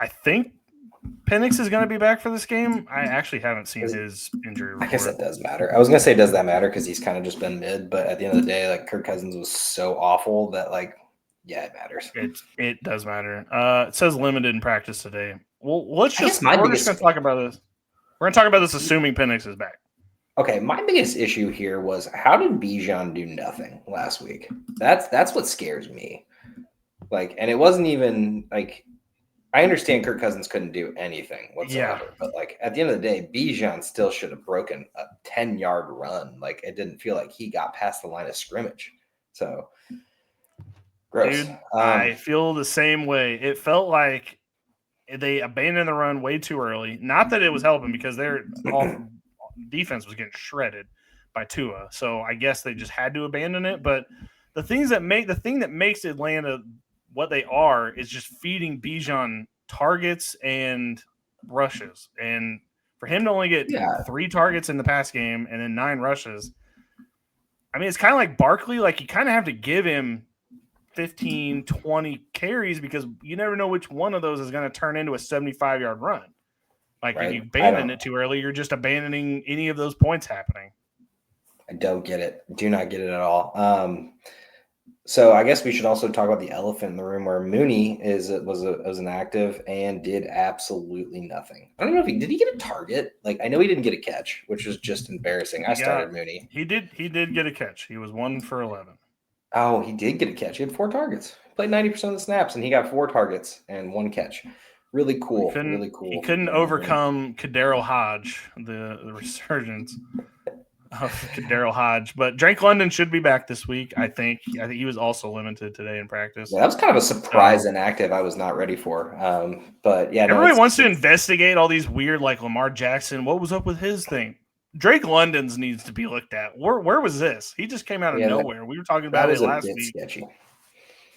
I think Penix is going to be back for this game. I actually haven't seen his injury report. I guess that does matter. I was going to say, does that matter? Because he's kind of just been mid. But at the end of the day, like, Kirk Cousins was so awful that, like, yeah, it matters. It does matter. It says limited in practice today. Well, we're just going to talk about this. We're going to talk about this assuming Penix is back. Okay, my biggest issue here was, how did Bijan do nothing last week? That's what scares me. Like, and it wasn't even like, I understand Kirk Cousins couldn't do anything whatsoever, but like at the end of the day, Bijan still should have broken a 10-yard run. Like, it didn't feel like he got past the line of scrimmage. So gross. Dude, I feel the same way. It felt like they abandoned the run way too early. Not that it was helping, because their defense was getting shredded by Tua. So I guess they just had to abandon it. But the thing that makes Atlanta what they are is just feeding Bijan targets and rushes. And for him to only get 3 targets in the pass game and then 9 rushes, I mean, it's kind of like Barkley. Like, you kind of have to give him 15, 20 carries, because you never know which one of those is going to turn into a 75-yard run. Like, if you abandon it too early, you're just abandoning any of those points happening. I don't get it. Do not get it at all. So I guess we should also talk about the elephant in the room, where Mooney was inactive and did absolutely nothing. I don't know if did he get a target? Like, I know he didn't get a catch, which was just embarrassing. I started Mooney. He did get a catch. He was 1 for 11. Oh, he did get a catch. He had 4 targets. Played 90% of the snaps, and he got 4 targets and 1 catch. Really cool. Really cool. He couldn't overcome Kadarius Hodge, the resurgence of Kadarius Hodge. But Drake London should be back this week, I think. I think he was also limited today in practice. Yeah, that was kind of a surprise inactive I was not ready for. But yeah, everybody wants to investigate all these weird, like Lamar Jackson. What was up with his thing? Drake London's needs to be looked at. Where was this? He just came out of nowhere. We were talking about it last week. Sketchy.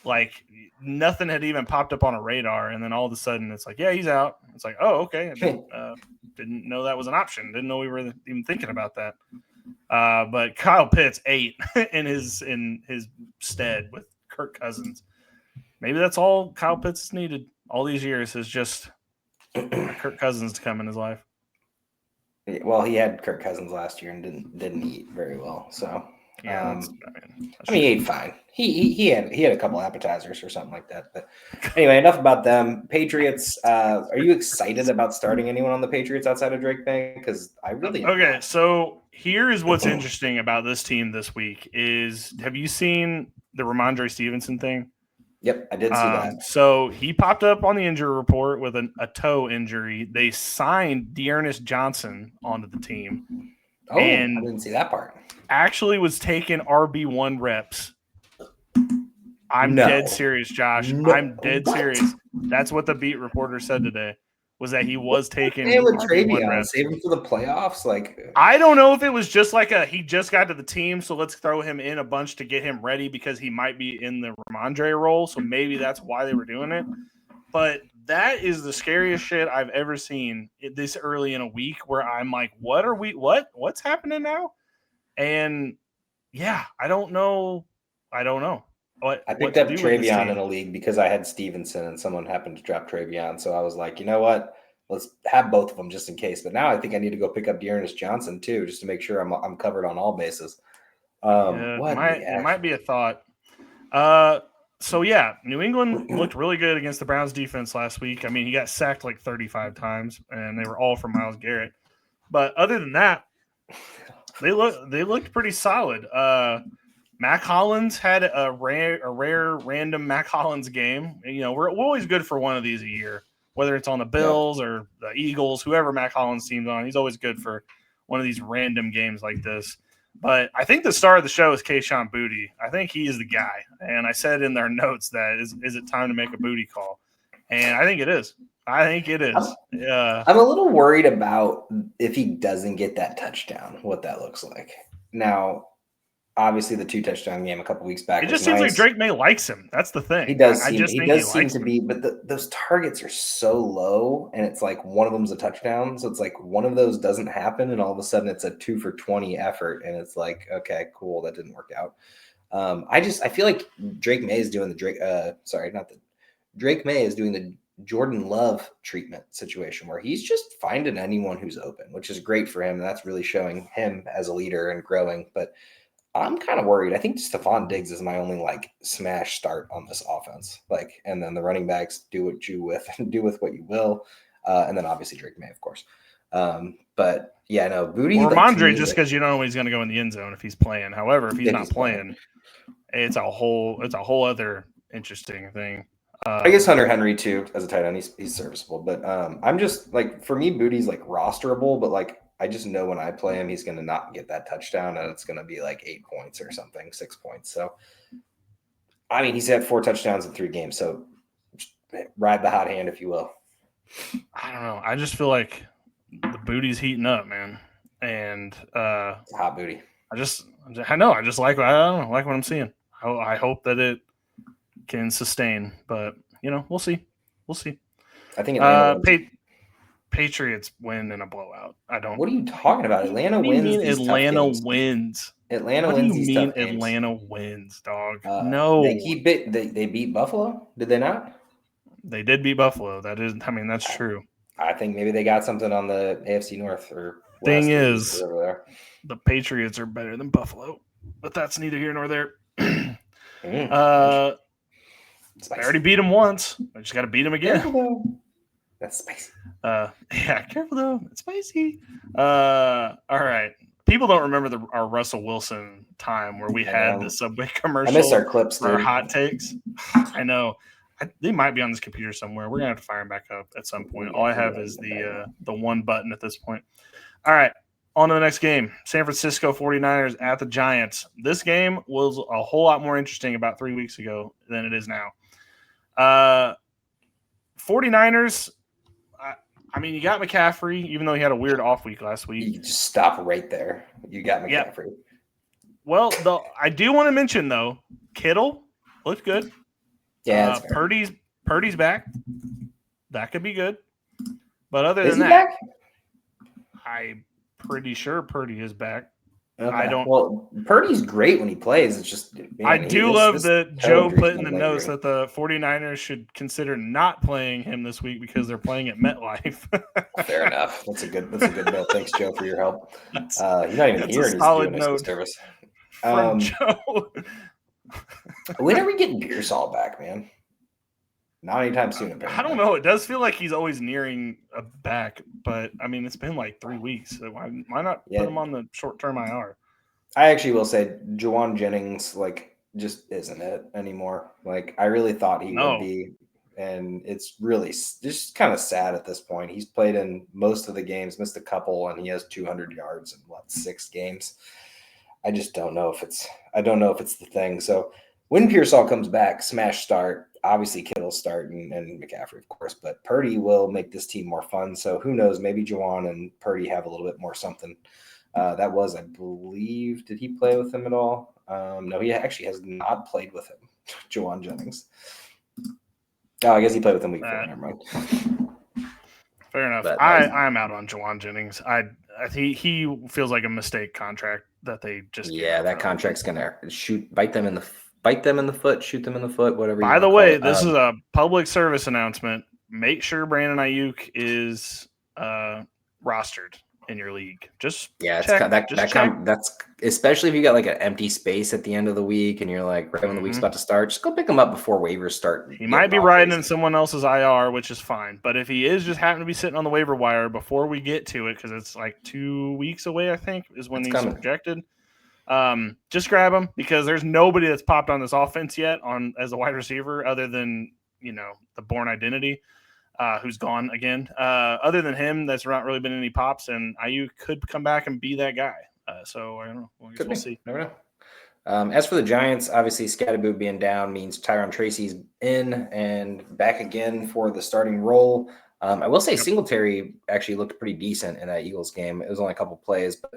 Like, nothing had even popped up on a radar, and then all of a sudden it's like, yeah, he's out. It's like, oh, okay. I didn't know that was an option. Didn't know we were even thinking about that. But Kyle Pitts 8 in his stead with Kirk Cousins. Maybe that's all Kyle Pitts has needed all these years, is just Kirk Cousins to come in his life. Well, he had Kirk Cousins last year and didn't eat very well. So Yeah, I mean, he ate fine. He had a couple appetizers or something like that. But anyway, enough about them. Patriots. Are you excited about starting anyone on the Patriots outside of Drake May? Because I really am okay. not. So here is what's interesting about this team this week is have you seen the Ramondre Stevenson thing? Yep, I did see that. So he popped up on the injury report with a toe injury. They signed Dearness Johnson onto the team. Oh, and I didn't see that part. Actually was taking RB1 reps. I'm dead serious, Josh. No. I'm dead serious. That's what the beat reporter said today, was that he was taking RB1 reps. Save him for the playoffs. Like, I don't know if it was just like he just got to the team, so let's throw him in a bunch to get him ready because he might be in the Ramondre role. So maybe that's why they were doing it. But that is the scariest shit I've ever seen this early in a week where I'm like, what's happening now? And yeah, I don't know. I picked up Travion in a league because I had Stevenson and someone happened to drop Travion. So I was like, you know what? Let's have both of them just in case. But now I think I need to go pick up Dearness Johnson too, just to make sure I'm covered on all bases. It might be a thought. So yeah, New England looked really good against the Browns defense last week. I mean, he got sacked like 35 times, and they were all from Myles Garrett. But other than that, they looked pretty solid. Mac Hollins had a rare random Mac Hollins game. You know, we're always good for one of these a year, whether it's on the Bills or the Eagles, whoever Mac Hollins team's on. He's always good for one of these random games like this. But I think the star of the show is Kayshon Boutte. I think he is the guy. And I said in their notes that is it time to make a Boutte call? And I think it is. I'm a little worried about if he doesn't get that touchdown, what that looks like. Now, obviously, the 2-touchdown game a couple weeks back. It just seems like Drake May likes him. That's the thing. He does seem to be, but those targets are so low, and it's like one of them's a touchdown. So it's like one of those doesn't happen, and all of a sudden it's a 2 for 20 effort, and it's like, okay, cool, that didn't work out. I feel like Drake May is doing Drake May is doing the Jordan Love treatment situation where he's just finding anyone who's open, which is great for him, and that's really showing him as a leader and growing, but I'm kind of worried. I think Stephon Diggs is my only smash start on this offense. And then the running backs do with what you will. And then obviously Drake May, of course. But yeah, no, Boutte. Ramondre, just because you don't know when he's going to go in the end zone if he's playing. However, if he's not playing, it's a whole other interesting thing. I guess Hunter Henry too as a tight end, he's serviceable. But I'm just for me, Boutte's rosterable, but I just know when I play him, he's going to not get that touchdown, and it's going to be 8 points or something, 6 points. So, I mean, he's had 4 touchdowns in 3 games. So, ride the hot hand, if you will. I don't know. I just feel like the Boutte's heating up, man. And it's a hot Boutte. I just like what I'm seeing. I hope that it can sustain, but we'll see. I think Patriots win in a blowout. What are you talking about? Atlanta wins. Atlanta wins. Atlanta what wins. Do you mean Atlanta wins, dog? No, they beat Buffalo. Did they not? They did beat Buffalo. That's true. I think maybe they got something on the AFC North or West. Thing is, the Patriots are better than Buffalo, but that's neither here nor there. They already beat them once. I just got to beat them again. That's spicy. Careful though. It's spicy. All right. People don't remember our Russell Wilson time where we had the Subway commercial. I miss our clips, our hot takes. I know. They might be on this computer somewhere. We're gonna have to fire them back up at some point. All I have is the one button at this point. All right. On to the next game. San Francisco 49ers at the Giants. This game was a whole lot more interesting about 3 weeks ago than it is now. 49ers, I mean, you got McCaffrey, even though he had a weird off week last week. You just stop right there. You got McCaffrey. Yep. Well, I do want to mention, though, Kittle looked good. Yeah, Purdy's back. That could be good. But other than that, back? I'm pretty sure Purdy is back. Okay. Well, Purdy's great when he plays. It's just I do love that Joe put in the notes that the 49ers should consider not playing him this week because they're playing at MetLife. Fair enough. That's a good note. Thanks, Joe, for your help. He's not even here. That's a solid note. Service. from Joe. When are we getting Pearsall back, man? Not anytime soon, apparently. I don't know. It does feel like he's always nearing a back, but I mean, it's been like 3 weeks. So why not put him on the short-term IR? I actually will say Juwan Jennings, like, just isn't it anymore. Like, I really thought he would be, and it's really just kind of sad at this point. He's played in most of the games, missed a couple, and he has 200 yards in 6 games. I just don't know if it's the thing. So when Pearsall comes back, smash start. Obviously, Kittle's starting and McCaffrey, of course, but Purdy will make this team more fun. So who knows? Maybe Juwan and Purdy have a little bit more something. That was, I believe, did he play with him at all? No, he actually has not played with him, Juwan Jennings. Oh, I guess he played with him week 4. Never mind. Fair enough. I'm out on Juwan Jennings. He feels like a mistake contract that they just that contract's gonna bite them in the foot, shoot them in the foot, whatever. By the way, this is a public service announcement. Make sure Brandon Ayuk is rostered in your league. Just check. That's especially if you got like an empty space at the end of the week and you're like right when the week's about to start, just go pick him up before waivers start. He might be riding in someone else's IR, which is fine. But if he is just happen to be sitting on the waiver wire before we get to it, because it's like 2 weeks away, I think, is when he's projected. Just grab him because there's nobody that's popped on this offense yet as a wide receiver other than, the Bourne Identity. Who's gone again. Other than him, that's not really been any pops, and Ayuk could come back and be that guy. So I don't know. We'll see. Never know. As for the Giants, obviously Scatterboo being down means Tyron Tracy's in and back again for the starting role. I will say Singletary actually looked pretty decent in that Eagles game. It was only a couple plays, but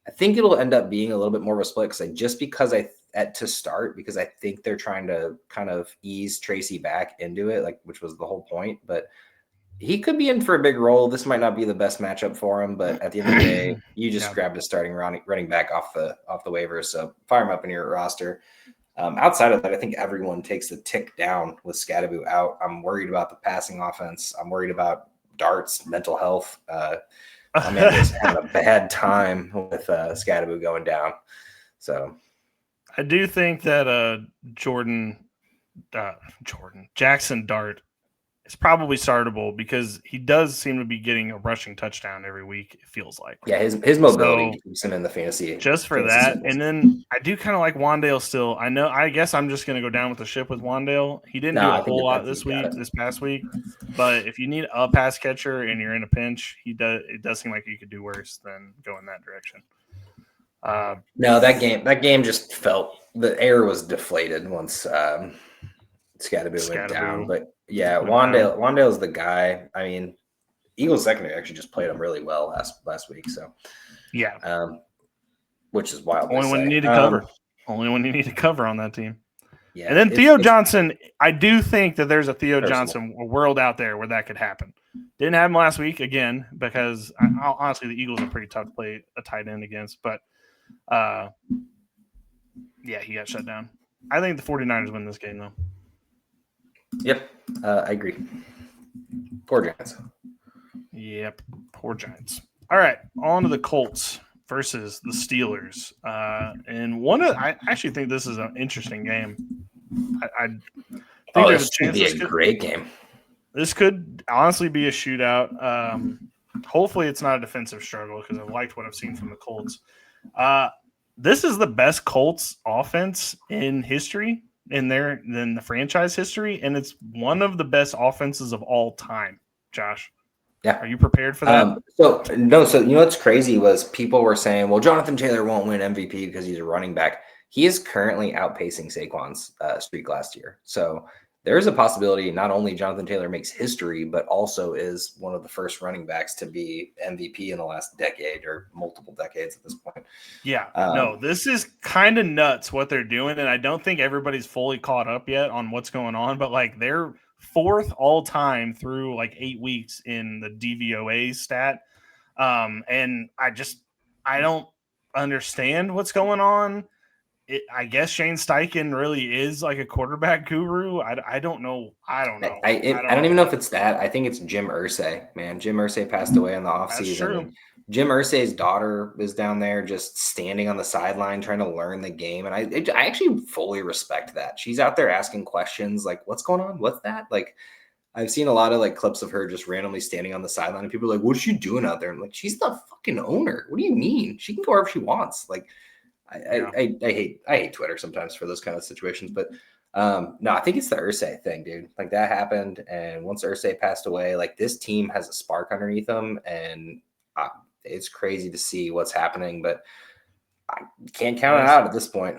I think it'll end up being a little bit more of a split because I think they're trying to kind of ease Tracy back into it, which was the whole point. But he could be in for a big role. This might not be the best matchup for him, but at the end of the day, you just grabbed a starting running back off the waivers. So fire him up in your roster. Outside of that, I think everyone takes the tick down with Scatterboo out. I'm worried about the passing offense. I'm worried about Dart's mental health. I mean, just having a bad time with Scatterboo going down. So I do think that Jackson Dart is probably startable because he does seem to be getting a rushing touchdown every week, it feels like. Yeah, his mobility keeps him in the fantasy. Just for that. And then I do kind of like Wandale still. I guess I'm just going to go down with the ship with Wandale. He didn't do a whole lot this past week. But if you need a pass catcher and you're in a pinch, it does seem like you could do worse than go in that direction. No, that game just felt the air was deflated once Scatterboo went down. But yeah, Wandale's the guy. I mean, Eagles secondary actually just played him really well last week. So yeah, which is wild. Only when you need to cover. Only when you need to cover on that team. Yeah, and then Theo Johnson, I do think that there's a Theo Johnson world out there where that could happen. Didn't happen last week again because honestly the Eagles are pretty tough to play a tight end against. But he got shut down. I think the 49ers win this game though. Yep, I agree. Poor Giants. Yep, poor Giants. All right, on to the Colts versus the Steelers. And I actually think this is an interesting game. I think there's a chance this could be a great game. This could honestly be a shootout. Hopefully it's not a defensive struggle because I've liked what I've seen from the Colts. This is the best Colts offense in history. In the franchise history, and it's one of the best offenses of all time. Josh, are you prepared for that? So what's crazy was people were saying, well, Jonathan Taylor won't win MVP because he's a running back. He is currently outpacing Saquon's streak last year. So there's a possibility not only Jonathan Taylor makes history, but also is one of the first running backs to be MVP in the last decade or multiple decades at this point. Yeah, this is kind of nuts what they're doing. And I don't think everybody's fully caught up yet on what's going on, but they're fourth all time through 8 weeks in the DVOA stat. And I don't understand what's going on. I guess Shane Steichen really is a quarterback guru. I don't know. I don't even know if it's that. I think it's Jim Irsay, man. Jim Irsay passed away in the offseason. Jim Irsay's daughter is down there just standing on the sideline trying to learn the game. And I actually fully respect that. She's out there asking questions like, what's going on? What's that? Like, I've seen a lot of like clips of her just randomly standing on the sideline and people are like, what's she doing out there? I'm like, she's the fucking owner. What do you mean? She can go wherever she wants. Like, I hate Twitter sometimes for those kind of situations, but no, I think it's the Irsay thing, dude. Like that happened. And once Irsay passed away, like this team has a spark underneath them, and it's crazy to see what's happening, but I can't count it out at this point.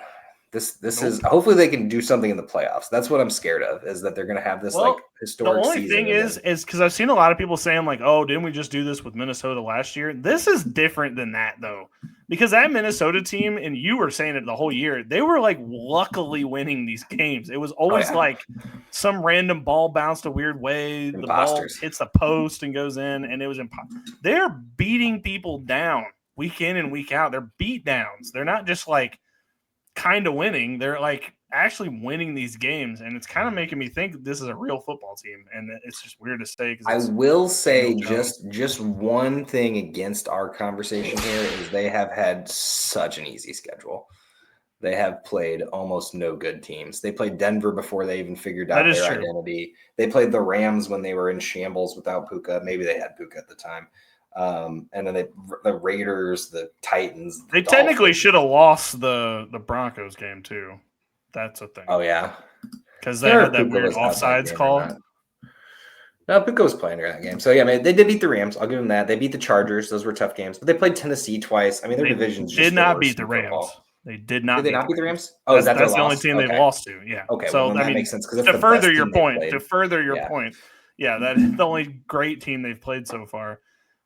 This is hopefully they can do something in the playoffs. That's what I'm scared of, is that they're going to have this like historic season. The only thing is because I've seen a lot of people saying like, oh, didn't we just do this with Minnesota last year? This is different than that though, because that Minnesota team, and you were saying it the whole year, they were like luckily winning these games. It was always like some random ball bounced a weird way. The ball hits the post and goes in, and it was they're beating people down week in and week out. They're beat downs. They're not just like kind of winning. They're like actually winning these games, and it's kind of making me think this is a real football team, and it's just weird to say. I will say just one thing against our conversation here is they have had such an easy schedule. They have played almost no good teams. They played Denver before they even figured out their identity. They played the Rams when they were in shambles without Puka. Maybe they had Puka at the time. And then the Raiders, the Titans. They technically should have lost the Broncos game too. That's a thing. Oh yeah, because they had that weird offsides call. No, Puka was playing during that game. So yeah, man, they did beat the Rams. I'll give them that. They beat the Chargers. Those were tough games. But they played Tennessee twice. I mean, their divisions did not beat the Rams. They did not. Did they not beat the Rams? Oh, that's the only team they've lost to. Yeah. Okay. So well, that makes sense because to further your point. Yeah, that's the only great team they've played so far.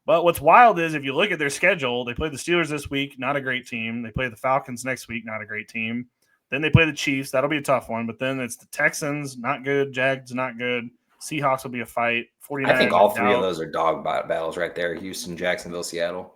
But what's wild is if you look at their schedule, they play the Steelers this week, not a great team. They play the Falcons next week, not a great team. Then they play the Chiefs. That'll be a tough one. But then it's the Texans, not good. Jags, not good. Seahawks will be a fight. 49ers, I think all three of those are dog battles right there. Houston, Jacksonville, Seattle,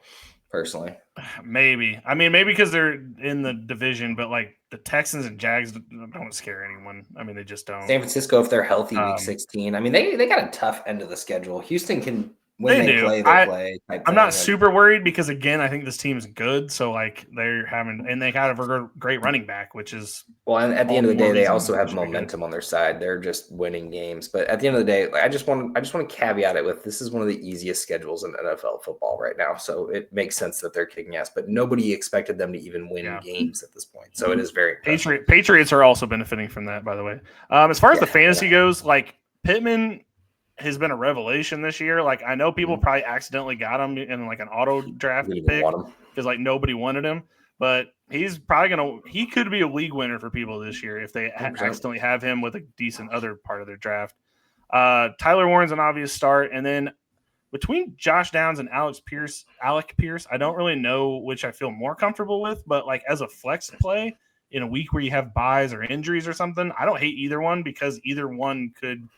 personally. Maybe. I mean, maybe because they're in the division, but like the Texans and Jags don't scare anyone. I mean, they just don't. San Francisco, if they're healthy, week 16. I mean, they got a tough end of the schedule. Houston can – when they play, they play. I'm not super worried because, again, I think this team's good. So, like, they're having – and they have a great running back, which is – well, and at the end of the day, they also have momentum on their side. They're just winning games. But at the end of the day, I just want to caveat it with this is one of the easiest schedules in NFL football right now. So it makes sense that they're kicking ass. But nobody expected them to even win games at this point. So it is very impressive. Patriots are also benefiting from that, by the way. As far as the fantasy goes, like, Pittman – has been a revelation this year. Like, I know people probably accidentally got him in like an auto draft pick because like nobody wanted him, but he's probably he could be a league winner for people this year if they accidentally have him with a decent other part of their draft. Tyler Warren's an obvious start. And then between Josh Downs and Alec Pierce, I don't really know which I feel more comfortable with, but like as a flex play in a week where you have buys or injuries or something, I don't hate either one because either one could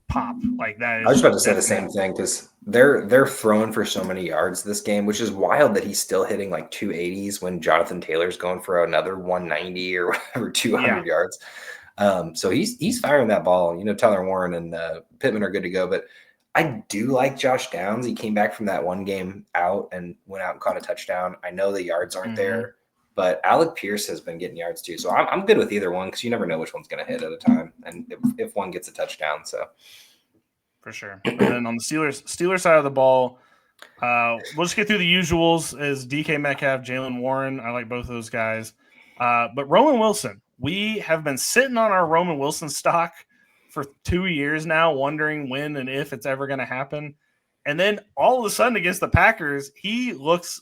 pop like that. I was about to say the same thing because they're throwing for so many yards this game, which is wild that he's still hitting like 280s when Jonathan Taylor's going for another 190 or whatever 200 yards. So he's firing that ball. You know, Tyler Warren and Pittman are good to go, but I do like Josh Downs. He came back from that one game out and went out and caught a touchdown. I know the yards aren't there. But Alec Pierce has been getting yards too. So I'm good with either one because you never know which one's going to hit at a time. And if one gets a touchdown, so. For sure. And then on the Steelers side of the ball, we'll just get through the usuals as DK Metcalf, Jalen Warren. I like both of those guys. But Roman Wilson, we have been sitting on our Roman Wilson stock for 2 years now, wondering when and if it's ever going to happen. And then all of a sudden against the Packers, he looks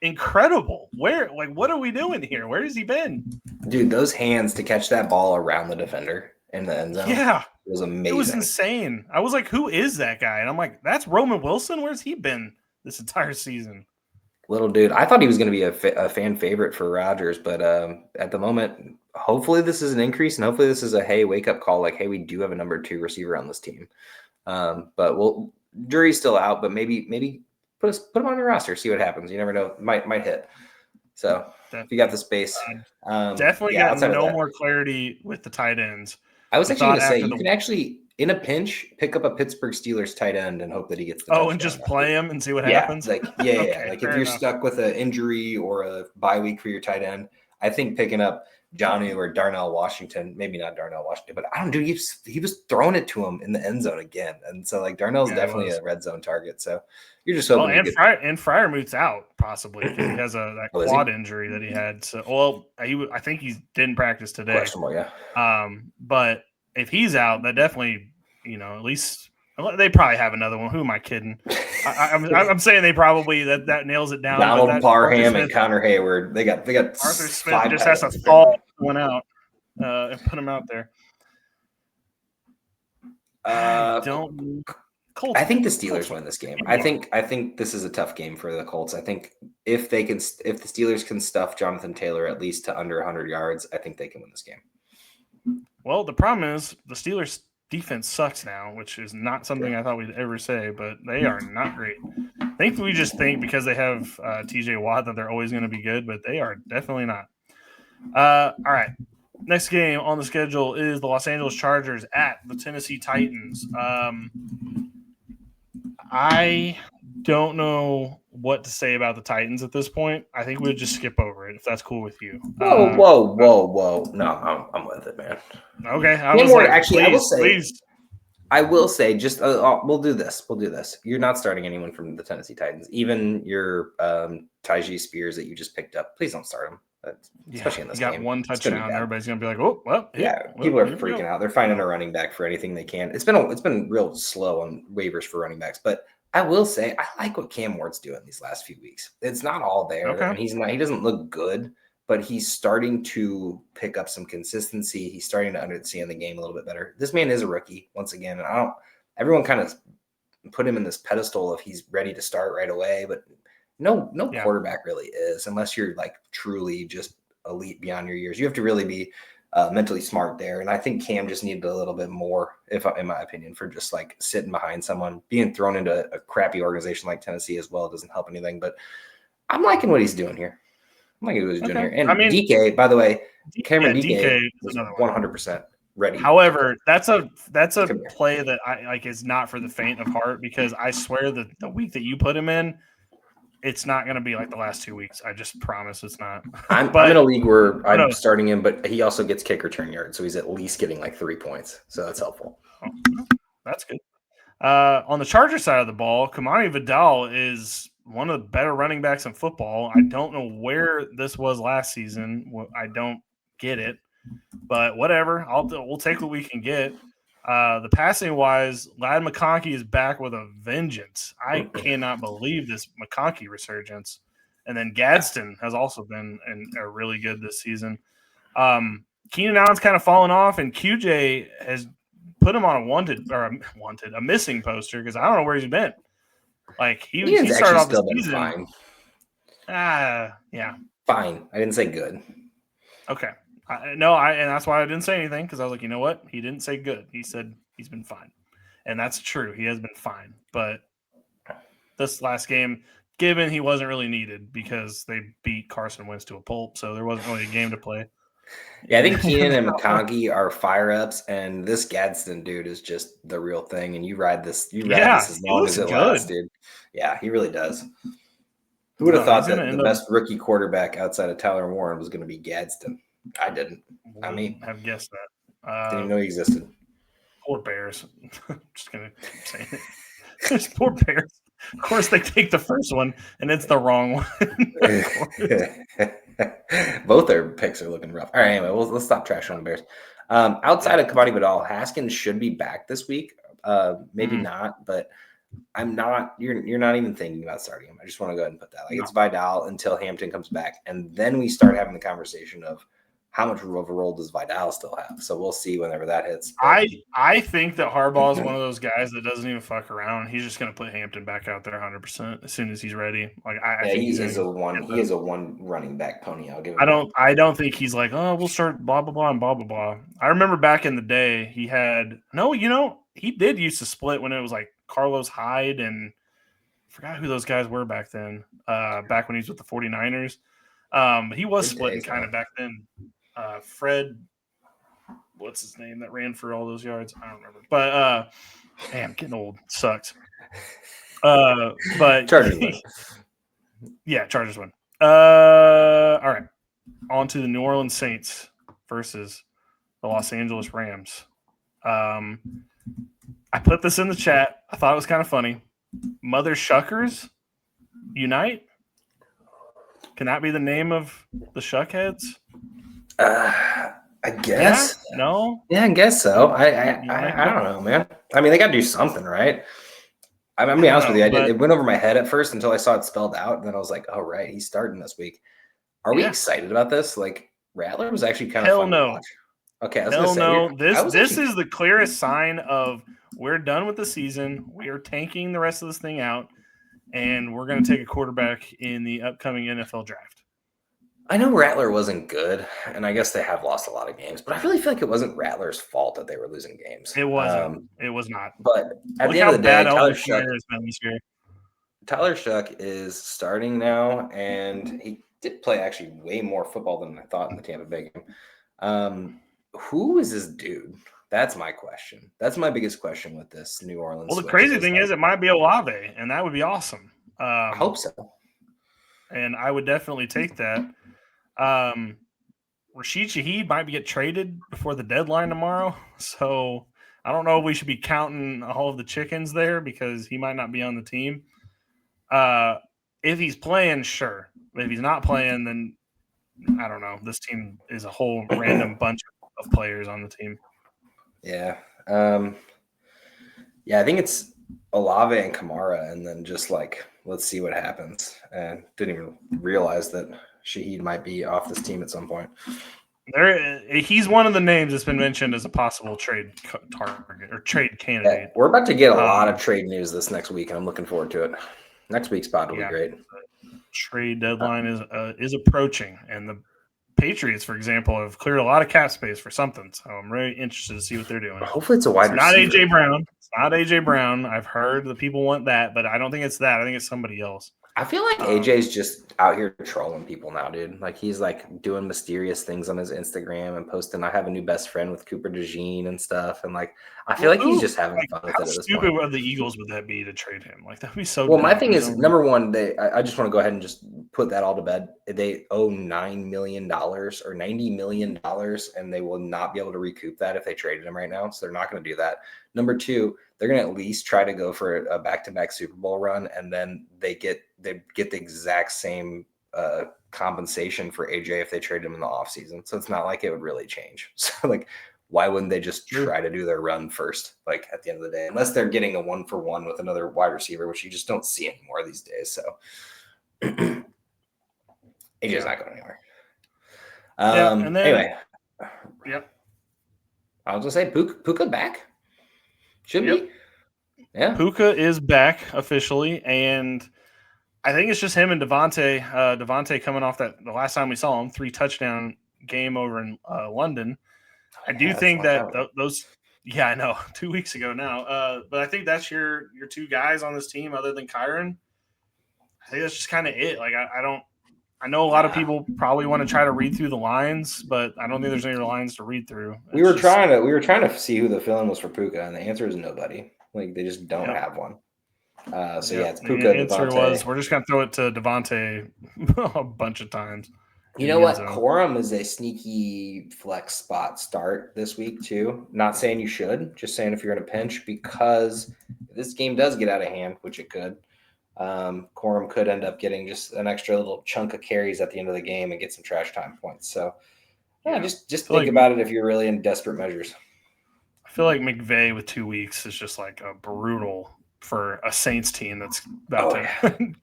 incredible. What are we doing here? Where has he been? Dude, those hands to catch that ball around the defender in the end zone. Yeah. It was amazing. It was insane. I was like, who is that guy? And I'm like, that's Roman Wilson? Where's he been this entire season? Little dude. I thought he was going to be a fan favorite for Rodgers, but at the moment, hopefully this is an increase and hopefully this is a, hey, wake up call. Like, hey, we do have a number 2 receiver on this team. But jury's still out, but maybe put him on your roster, see what happens. You never know, might hit. So if you got the space, definitely got no more clarity with the tight ends. I was actually going to say you can actually in a pinch, pick up a Pittsburgh Steelers tight end and hope that he gets the Oh, touchdown. and just play him and see what Yeah, happens? like yeah. Okay, Like if fair you're enough. stuck with an injury or a bye week for your tight end, I think picking up Jonnu or Darnell Washington, maybe not Darnell Washington, but I don't know, he was throwing it to him in the end zone again. And so like Darnell's definitely a red zone target. So you're just hoping and Freiermuth's out possibly because he has that quad injury that he had. So I think he didn't practice today. Questionable, yeah. But if he's out, that definitely, at least they probably have another one. Who am I kidding? I'm saying they probably that nails it down. Donald Parham and Connor Hayward. They got Arthur Smith just has to fall one out and put him out there. I think the Steelers win this game. I think this is a tough game for the Colts. I think if the Steelers can stuff Jonathan Taylor at least to under 100 yards, I think they can win this game. Well, the problem is the Steelers defense sucks now, which is not something I thought we'd ever say, but they are not great. I think we just think because they have TJ Watt that they're always going to be good, but they are definitely not. All right. Next game on the schedule is the Los Angeles Chargers at the Tennessee Titans. I don't know what to say about the Titans at this point. I think we'll just skip over it if that's cool with you. Whoa. No, I'm with it, man. Okay. I will say just we'll do this. You're not starting anyone from the Tennessee Titans. Even your Tyjae Spears that you just picked up. Please don't start him. Especially in this game. He got one touchdown. Everybody's gonna be like, "Oh, well." People are freaking out. They're finding a running back for anything they can. It's been real slow on waivers for running backs, but I will say I like what Cam Ward's doing these last few weeks. It's not all there, and he doesn't look good, but he's starting to pick up some consistency. He's starting to understand the game a little bit better. This man is a rookie once again, and everyone kind of put him in this pedestal of he's ready to start right away, but no quarterback really is, unless you're like truly just elite beyond your years. You have to really be mentally smart there. And I think Cam just needed a little bit more, in my opinion, for just like sitting behind someone. Being thrown into a crappy organization like Tennessee as well doesn't help anything. But I'm liking what he's doing here. And DK, by the way, Cameron DK is 100% ready. However, that's a play that I like is not for the faint of heart, because I swear that the week that you put him in, it's not going to be like the last 2 weeks. I just promise it's not. I'm in a league where I'm starting him, but he also gets kick return yards, so he's at least getting like 3 points. So that's helpful. That's good. On the Charger side of the ball, Kamani Vidal is one of the better running backs in football. I don't know where this was last season. I don't get it, but whatever. We'll take what we can get. The passing wise, Ladd McConkey is back with a vengeance. I cannot believe this McConkey resurgence. And then Gadsden has also been really good this season. Keenan Allen's kind of fallen off, and QJ has put him on a missing poster because I don't know where he's been. Like he started off the season. Fine. Yeah. Fine. I didn't say good. Okay. And that's why I didn't say anything, because I was like, you know what? He didn't say good. He said he's been fine. And that's true. He has been fine. But this last game, given he wasn't really needed because they beat Carson Wentz to a pulp, so there wasn't really a game to play. Yeah, I think Keenan and McConkey are fire-ups, and this Gadsden dude is just the real thing, and you ride this as long as it lasts, dude. Yeah, he really does. Who would have thought that the best rookie quarterback outside of Tyler Warren was going to be Gadsden? I didn't. Have guessed that. Didn't even know he existed. Poor Bears. Just going to keep saying it. Just poor Bears. Of course, they take the first one, and it's the wrong one. Both their picks are looking rough. All right, anyway, let's stop trashing on the Bears. Outside of Kamani Vidal, Haskins should be back this week. Maybe not, but I'm not. You're not even thinking about starting him. I just want to go ahead and put that. It's Vidal until Hampton comes back, and then we start having the conversation of how much of a role does Vidal still have? So we'll see whenever that hits. I think that Harbaugh is one of those guys that doesn't even fuck around. He's just going to put Hampton back out there 100% as soon as he's ready. Like I think he is a one running back pony. I'll give him. I don't think he's like, oh, we'll start blah blah blah and blah blah blah. I remember back in the day he did used to split when it was like Carlos Hyde and I forgot who those guys were back then. Back when he was with the 49ers. He was splitting kind of back then. Fred what's his name that ran for all those yards? I don't remember. But damn, getting old sucks. But Chargers win. Yeah, Chargers win. All right. On to the New Orleans Saints versus the Los Angeles Rams. I put this in the chat. I thought it was kind of funny. Mother Shuckers unite. Can that be the name of the Shuckheads? I guess. Yeah? No? Yeah, I guess so. I don't know, man. I mean, they got to do something, right? I'm going to be honest with you. It went over my head at first until I saw it spelled out. And then I was like, oh, right. He's starting this week. Are we excited about this? Like, Rattler was actually kind of fun to watch. Okay, I was going to say. No. This is the clearest sign of we're done with the season. We are tanking the rest of this thing out. And we're going to take a quarterback in the upcoming NFL draft. I know Rattler wasn't good, and I guess they have lost a lot of games, but I really feel like it wasn't Rattler's fault that they were losing games. It wasn't. It was not. But at the end of the day, Tyler Shuck is starting now, and he did play actually way more football than I thought in the Tampa Bay game. Who is this dude? That's my question. That's my biggest question with this New Orleans. Well, the crazy thing is it might be Olave, and that would be awesome. I hope so. And I would definitely take that. Rashid Shaheed might get traded before the deadline tomorrow. So I don't know if we should be counting all of the chickens there because he might not be on the team. If he's playing, sure. If he's not playing, then I don't know. This team is a whole random bunch of players on the team. Yeah. I think it's Olave and Kamara, and then just like, let's see what happens. And didn't even realize that Shaheed might be off this team at some point. He's one of the names that's been mentioned as a possible trade target or trade candidate. Yeah, we're about to get a lot of trade news this next week, and I'm looking forward to it. Next week's pod will be great. Trade deadline is approaching, and the Patriots, for example, have cleared a lot of cap space for something. So I'm really interested to see what they're doing. Hopefully it's a wide receiver. Not AJ Brown. It's not AJ Brown. I've heard the people want that, but I don't think it's that. I think it's somebody else. I feel like AJ's just out here trolling people now, dude. Like he's like doing mysterious things on his Instagram and posting, I have a new best friend with Cooper DeJean and stuff. And like, I feel like he's just having fun with it at this point. How stupid of the Eagles would that be to trade him? Like that'd be so Well, my thing is, number one, I just want to go ahead and just put that all to bed. They owe $9 million or $90 million, and they will not be able to recoup that if they traded him right now. So they're not going to do that. Number two, they're going to at least try to go for a back-to-back Super Bowl run, and then they get the exact same compensation for AJ if they trade him in the offseason. So it's not like it would really change. So like, why wouldn't they just try to do their run first? Like at the end of the day, unless they're getting a 1-for-1 with another wide receiver, which you just don't see anymore these days. So AJ's not going anywhere. Anyway, I was gonna say Puka back. Should be. Yeah. Puka is back officially, and I think it's just him and Devontae. Devontae coming off the last time we saw him, 3-touchdown game over in London. I do think that those – yeah, I know, 2 weeks ago now. But I think that's your two guys on this team other than Kyron. I think that's just kind of it. Like, I know a lot of people probably want to try to read through the lines, but I don't think there's any lines to read through. We were trying to see who the fill-in was for Puka, and the answer is nobody. Like, they just don't have one. It's Puka. The answer was we're just going to throw it to Devontae a bunch of times. You know what? Corum is a sneaky flex spot start this week, too. Not saying you should, just saying if you're in a pinch, because if this game does get out of hand, which it could, Corum could end up getting just an extra little chunk of carries at the end of the game and get some trash time points. So, just think about it if you're really in desperate measures. I feel like McVay with 2 weeks is just like a brutal for a Saints team that's about to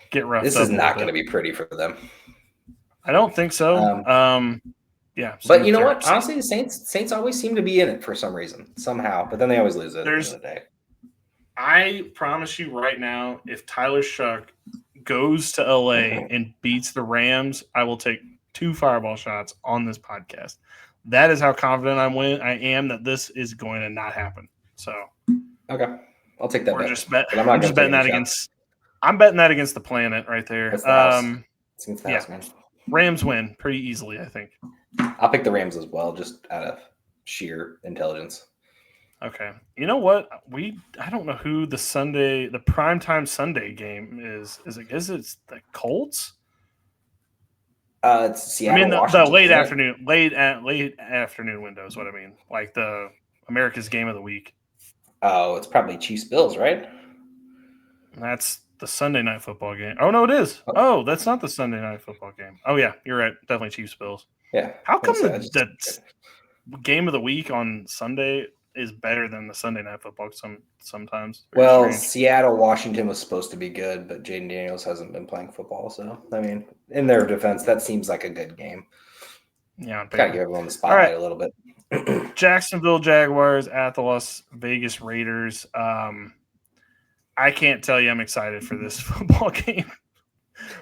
get roughed. This is not going to be pretty for them. I don't think so. But you know what? Honestly, the Saints always seem to be in it for some reason, somehow. But then they always lose it at the end of the day. I promise you right now, if Tyler Shuck goes to LA and beats the Rams, I will take 2 fireball shots on this podcast. That is how confident I am that this is going to not happen. So, okay, I'll take that. I'm just betting that against. I'm betting that against the planet right there. It's the house, man. Rams win pretty easily, I think. I'll pick the Rams as well, just out of sheer intelligence. Okay. You know what? I don't know who the primetime Sunday game is. Is it the Colts? It's I mean Seattle, the Washington. late afternoon window is what I mean. Like the America's game of the week. Oh, it's probably Chiefs Bills, right? That's the Sunday night football game. Oh no, it is. Oh, that's not the Sunday night football game. Oh yeah, you're right. Definitely Chiefs Bills. Yeah. How come So the game of the week on Sunday is better than the Sunday night football sometimes? Very well, strange. Seattle, Washington was supposed to be good, but Jaden Daniels hasn't been playing football. So, I mean, in their defense, that seems like a good game. Yeah, Kind of give everyone the spotlight a little bit. Jacksonville Jaguars at the Las Vegas Raiders. I can't tell you I'm excited for this football game.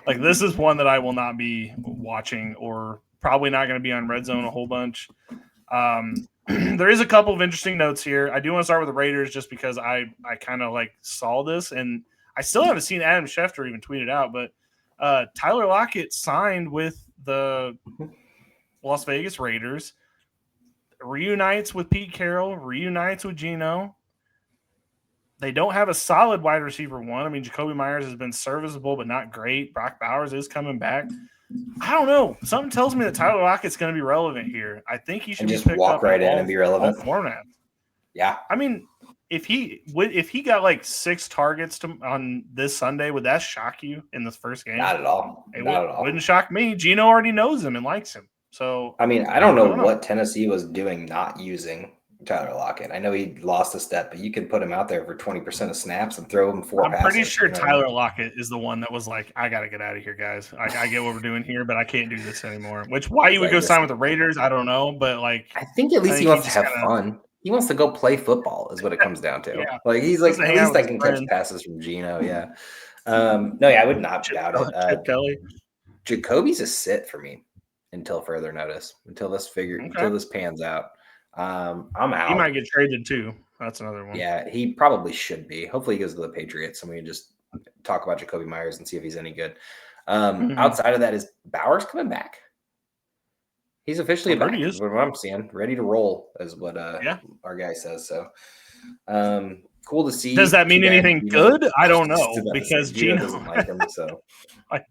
Like, this is one that I will not be watching or probably not going to be on Red Zone a whole bunch. There is a couple of interesting notes here. I do want to start with the Raiders just because I kind of like saw this, and I still haven't seen Adam Schefter even tweet it out, but Tyler Lockett signed with the Las Vegas Raiders, reunites with Pete Carroll, reunites with Geno. They don't have a solid wide receiver one. I mean, Jacoby Myers has been serviceable, but not great. Brock Bowers is coming back. I don't know. Something tells me that Tyler Lockett's going to be relevant here. I think he should just be picked walk up right in all, and be relevant. All formats. Yeah. I mean, if he got like 6 targets on this Sunday, would that shock you in this first game? Not at all. Not at all. Wouldn't shock me. Geno already knows him and likes him. So I mean, I don't know what Tennessee was doing not using Tyler Lockett. I know he lost a step, but you can put him out there for 20% of snaps and throw him 4 passes. I'm pretty sure Tyler Lockett is the one that was like, I got to get out of here, guys. I get what we're doing here, but I can't do this anymore. Which, why you would go sign with the Raiders, I don't know. But, like, I think at least he wants to have fun. He wants to go play football is what it comes down to. Yeah. Like, he's like, at least I can catch passes from Geno. Yeah. No, yeah, I would not doubt it. Chip Kelly. Jacoby's a sit for me until further notice, until this pans out. I'm out. He might get traded too. That's another one. Yeah, he probably should be. Hopefully he goes to the Patriots and we can just talk about Jacoby Myers and see if he's any good. Outside of that, is Bowers coming back? He's officially back. Is what I'm seeing. Ready to roll is what our guy says. So cool to see. Does that mean anything good? I don't know, because Geno doesn't like him. So like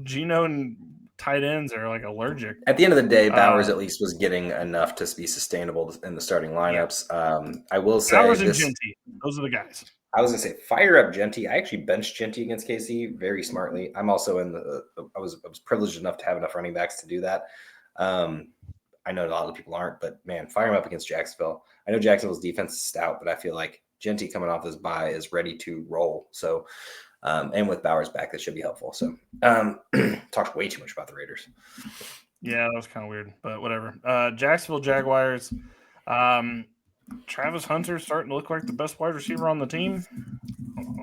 Geno and tight ends are like allergic. At the end of the day, Bowers at least was getting enough to be sustainable in the starting lineups. Yeah. I will say Bowers and Genty, those are the guys. I was gonna say fire up Genty. I actually benched Genty against KC very smartly. I'm also in the. I was privileged enough to have enough running backs to do that. I know a lot of people aren't, but man, fire him up against Jacksonville. I know Jacksonville's defense is stout, but I feel like Genty coming off this bye is ready to roll. So. And with Bowers back, that should be helpful. So, talked way too much about the Raiders. Yeah, that was kind of weird, but whatever. Jacksonville Jaguars. Travis Hunter starting to look like the best wide receiver on the team.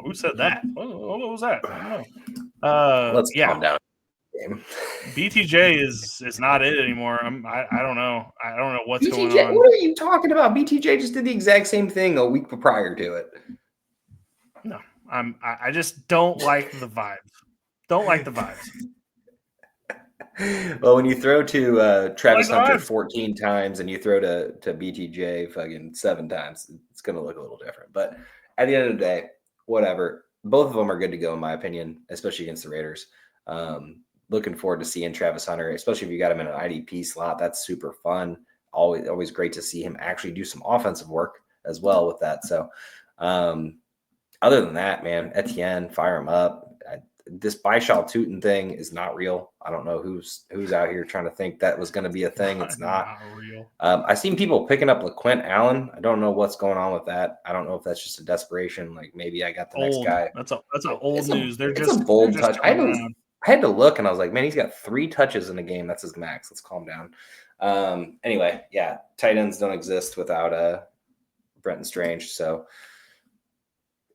Who said that? What was that? I don't know. Let's calm down. BTJ is not it anymore. I don't know. I don't know what's BTJ, going on. What are you talking about? BTJ just did the exact same thing a week prior to it. No. I just don't like the vibes. Don't like the vibes. Well, when you throw to Travis Hunter 14 times and you throw to BTJ fucking 7 times, it's going to look a little different. But at the end of the day, whatever. Both of them are good to go, in my opinion, especially against the Raiders. Looking forward to seeing Travis Hunter, especially if you got him in an IDP slot. That's super fun. Always great to see him actually do some offensive work as well with that. So, other than that, man, Etienne, fire him up. This Baishal Tootin thing is not real. I don't know who's out here trying to think that was going to be a thing. It's not real. I've seen people picking up LaQuint Allen. I don't know what's going on with that. I don't know if that's just a desperation. Like maybe I got the next guy. That's old news. It's a bold touch. I had to look and I was like, man, he's got 3 touches in a game. That's his max. Let's calm down. Anyway, yeah, tight ends don't exist without Brenton Strange. So.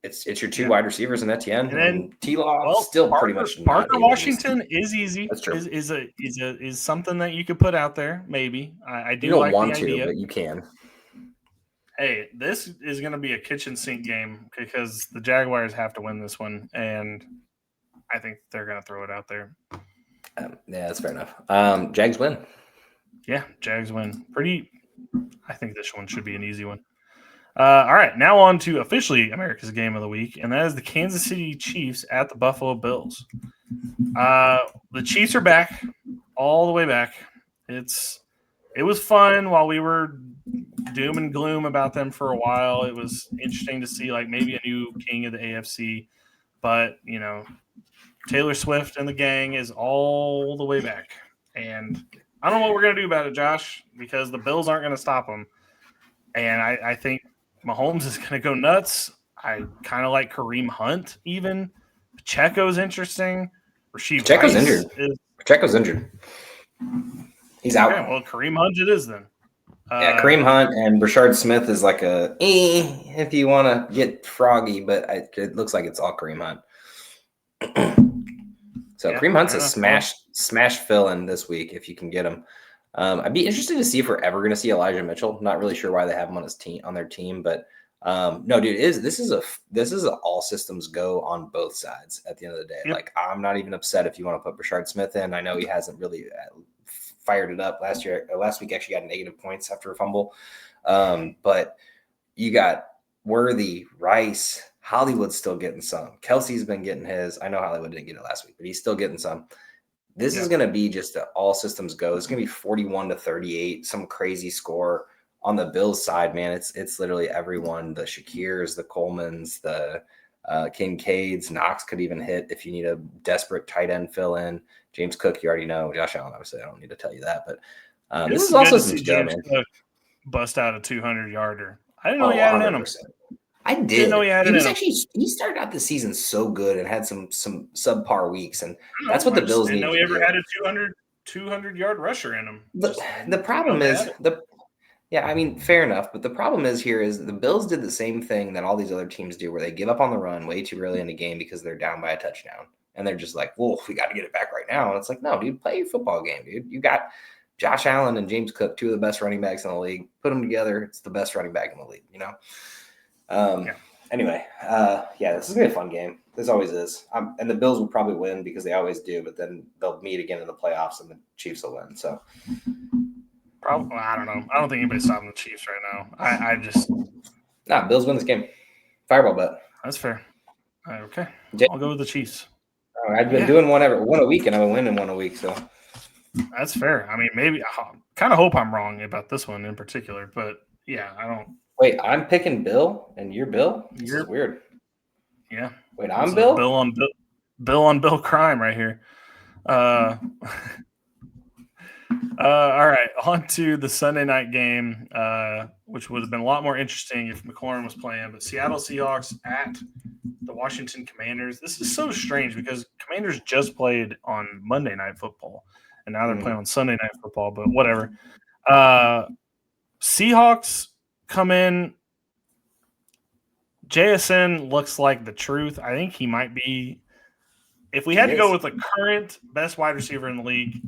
It's your 2 wide receivers in Etienne, and T-Law still pretty much. Parker Washington is easy. That's true. Is something that you could put out there. Maybe I do. You don't like want the to, idea. but you can. Hey, this is going to be a kitchen sink game because the Jaguars have to win this one, and I think they're going to throw it out there. Yeah, that's fair enough. Jags win. Yeah, Jags win. Pretty I think this one should be an easy one. All right, now on to officially America's Game of the Week, and that is the Kansas City Chiefs at the Buffalo Bills. The Chiefs are back, all the way back. It was fun while we were doom and gloom about them for a while. It was interesting to see like maybe a new king of the AFC, but Taylor Swift and the gang is all the way back, and I don't know what we're gonna do about it, Josh, because the Bills aren't gonna stop them, and I think Mahomes is gonna go nuts. I kind of like Kareem Hunt even. Pacheco's interesting. Rasheed Pacheco's Rice injured. is Pacheco's injured. He's out. okay, well, Kareem Hunt it is then. Yeah, Kareem Hunt and Rashard Smith is like a if you want to get froggy, but it looks like it's all Kareem Hunt. So yeah, Kareem Hunt's a smash fill-in this week if you can get him. I'd be interested to see if we're ever going to see Elijah Mitchell. Not really sure why they have him on their team, but no, dude, this is a all systems go on both sides at the end of the day. Yep. Like, I'm not even upset if you want to put Rashard Smith in. I know he hasn't really fired it up last week. Actually got negative points after a fumble, but you got Worthy, Rice, Hollywood's still getting some. Kelsey's been getting his. I know Hollywood didn't get it last week, but he's still getting some. This is going to be just all systems go. It's going to be 41-38, some crazy score. On the Bills side, man, it's literally everyone, the Shakirs, the Colemans, the Kincaids. Knox could even hit if you need a desperate tight end fill in. James Cook, you already know. Josh Allen, obviously, I don't need to tell you that. But this is also some James Cook bust out a 200-yarder. I didn't know he had it in him. I did. Know he was actually he started out the season so good and had some subpar weeks, and that's what the Bills need. I didn't know he ever had a 200-yard rusher in him. The problem is yeah, I mean, fair enough. But the problem is the Bills did the same thing that all these other teams do, where they give up on the run way too early in the game because they're down by a touchdown, and they're just like, "Well, we got to get it back right now." And it's like, no, dude, play your football game, dude. You got Josh Allen and James Cook, two of the best running backs in the league. Put them together, it's the best running back in the league. Anyway, this is gonna be a fun game. This always is. And the Bills will probably win because they always do, but then they'll meet again in the playoffs and the Chiefs will win. So probably, I don't know. I don't think anybody's stopping the Chiefs right now. Bills win this game. Fireball bet. That's fair. Okay. I'll go with the Chiefs. I've been doing one a week, and I've been winning one a week, so that's fair. I mean, maybe I kind of hope I'm wrong about this one in particular, but yeah, I don't. Wait, I'm picking Bill, and you're Bill? This is weird. Yeah. Wait, I'm Bill? Bill on Bill crime right here. All right, on to the Sunday night game, which would have been a lot more interesting if McLaurin was playing. But Seattle Seahawks at the Washington Commanders. This is so strange because Commanders just played on Monday Night Football, and now they're playing on Sunday Night Football, but whatever. Seahawks come in. JSN looks like the truth. I think he might be. If we had to go with the current best wide receiver in the league,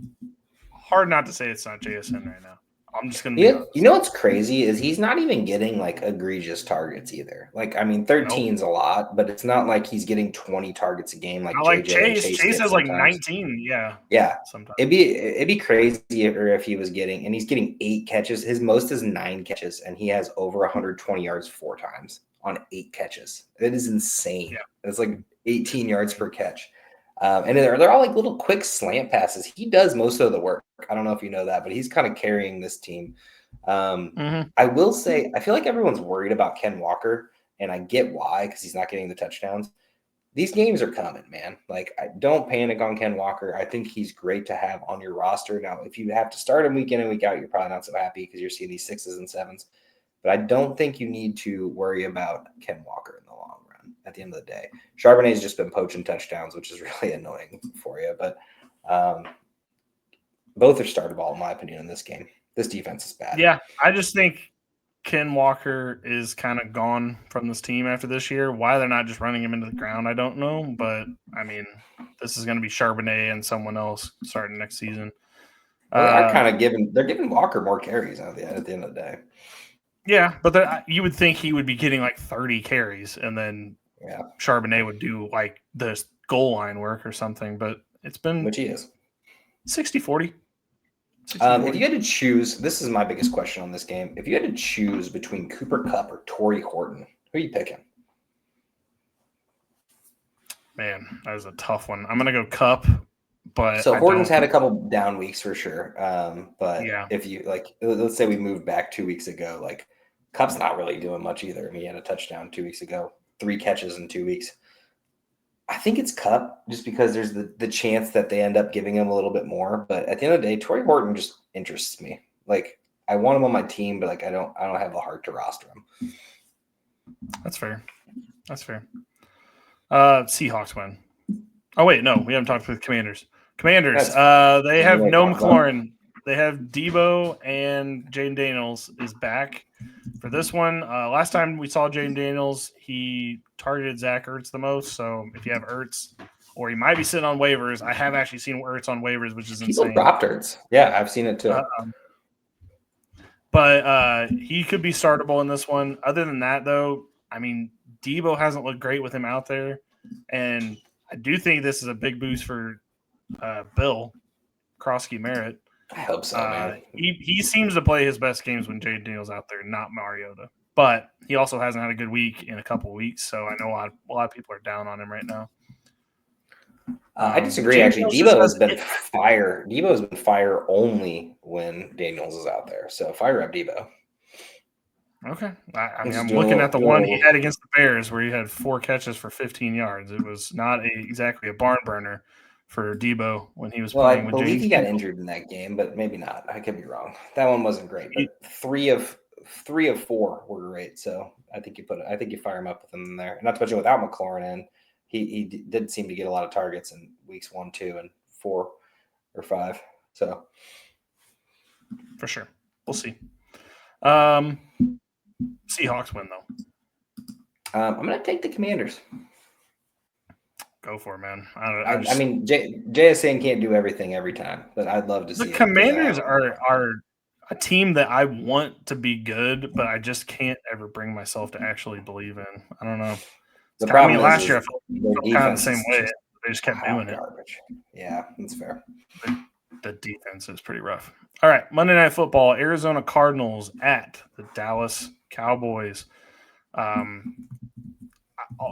hard not to say it's not JSN right now. I'm just going to You know what's crazy is he's not even getting like egregious targets either. Like, I mean, 13's a lot, but it's not like he's getting 20 targets a game like Chase. Chase has like 19. Yeah. Yeah. Sometimes. It'd be crazier if he was getting, and he's getting 8 catches. His most is 9 catches, and he has over 120 yards 4 times on 8 catches. It is insane. Yeah. It's like 18 yards per catch. And they're all like little quick slant passes. He does most of the work. I don't know if you know that, but he's kind of carrying this team. I will say, I feel like everyone's worried about Ken Walker, and I get why, because he's not getting the touchdowns. These games are coming, man. Like, don't panic on Ken Walker. I think he's great to have on your roster. Now, if you have to start him week in and week out, you're probably not so happy because you're seeing these 6s and 7s. But I don't think you need to worry about Ken Walker in the long run at the end of the day. Charbonnet's just been poaching touchdowns, which is really annoying for you. But both are startable, in my opinion, in this game. This defense is bad. Yeah, I just think Ken Walker is kind of gone from this team after this year. Why they're not just running him into the ground, I don't know. But, I mean, this is going to be Charbonnet and someone else starting next season. They're giving Walker more carries at the end of the day. Yeah, but you would think he would be getting like 30 carries, and then Charbonnet would do like the goal line work or something. But it's been which he is 60-40. If you had to choose, this is my biggest question on this game. If you had to choose between Cooper Kupp or Torrey Horton, who are you picking? Man, that was a tough one. I'm gonna go Kupp, but so Horton's had a couple down weeks for sure. But yeah, if you let's say we moved back 2 weeks ago, like Kupp's not really doing much either. I mean, he had a touchdown 2 weeks ago, 3 catches in 2 weeks. I think it's Kupp just because there's the chance that they end up giving him a little bit more. But at the end of the day, Torrey Horton just interests me. Like I want him on my team, but like I don't have the heart to roster him. That's fair. Seahawks win. Oh wait, no, we haven't talked with Commanders. They have no McLaurin. They have Debo, and Jaden Daniels is back for this one. Last time we saw Jaden Daniels, he targeted Zach Ertz the most. So if you have Ertz, or he might be sitting on waivers. I have actually seen Ertz on waivers, which is insane. People dropped Ertz. Yeah, I've seen it too. But he could be startable in this one. Other than that, though, I mean, Debo hasn't looked great with him out there. And I do think this is a big boost for Bill Krosky-Merritt. I hope so, man. He seems to play his best games when Jaden Daniels out there, not Mariota. But he also hasn't had a good week in a couple of weeks, so I know a lot of people are down on him right now. I disagree, actually. Debo has been fire. Debo has been fire only when Daniels is out there. So fire up Debo. Okay. I'm looking at the one he had against the Bears where he had 4 catches for 15 yards. It was not exactly a barn burner for Debo when he was playing with James. I believe he got injured in that game, but maybe not. I could be wrong. That one wasn't great, but three of 4 were great. So I think you fire him up with him in there. Not to mention without McLaurin in, he did seem to get a lot of targets in weeks 1, 2, and 4 or 5. So for sure, we'll see. Seahawks win though. I'm going to take the Commanders. Go for it, man. I mean, JSN can't do everything every time, but I'd love to see the Commanders are a team that I want to be good, but I just can't ever bring myself to actually believe in. I don't know. The problem last year I felt kind of the same way. They just kept doing garbage. Yeah, that's fair. The defense is pretty rough. All right, Monday Night Football, Arizona Cardinals at the Dallas Cowboys.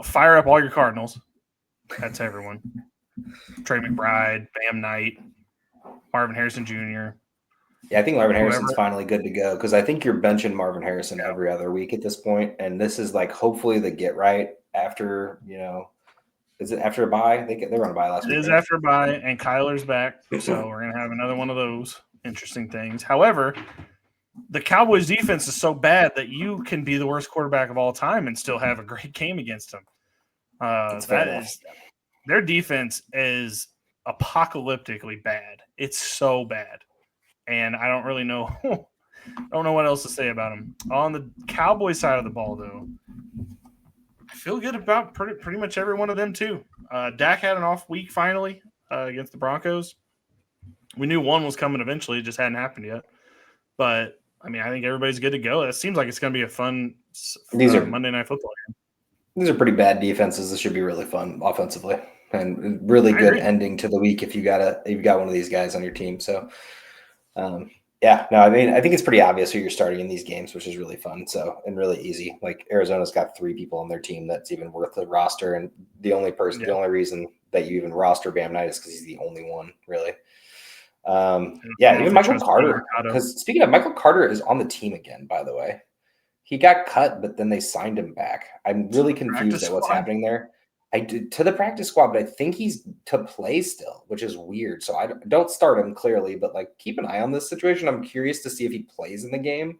Fire up all your Cardinals. That's everyone. Trey McBride, Bam Knight, Marvin Harrison Jr. Yeah, I think Marvin Harrison's finally good to go because I think you're benching Marvin Harrison every other week at this point, and this is like hopefully the get right after is it after a bye? They run a bye last week. It is after a bye, and Kyler's back, so we're gonna have another one of those interesting things. However, the Cowboys' defense is so bad that you can be the worst quarterback of all time and still have a great game against them. Their defense is apocalyptically bad. It's so bad. And I don't really know. I don't know what else to say about them. On the Cowboys side of the ball, though, I feel good about pretty much every one of them, too. Dak had an off week finally against the Broncos. We knew one was coming eventually. It just hadn't happened yet. But, I mean, I think everybody's good to go. It seems like it's going to be a fun Monday Night Football game. These are pretty bad defenses. This should be really fun offensively and really good ending to the week if you've got one of these guys on your team. So, I think it's pretty obvious who you're starting in these games, which is really fun. So, and really easy. Like Arizona's got 3 people on their team that's even worth the roster. And the only reason that you even roster Bam Knight is because he's the only one really. Even Michael Carter. Because speaking of, Michael Carter is on the team again, by the way. He got cut, but then they signed him back. I'm really confused at what's happening there. To the practice squad, but I think he's to play still, which is weird. So I don't start him clearly, but like keep an eye on this situation. I'm curious to see if he plays in the game.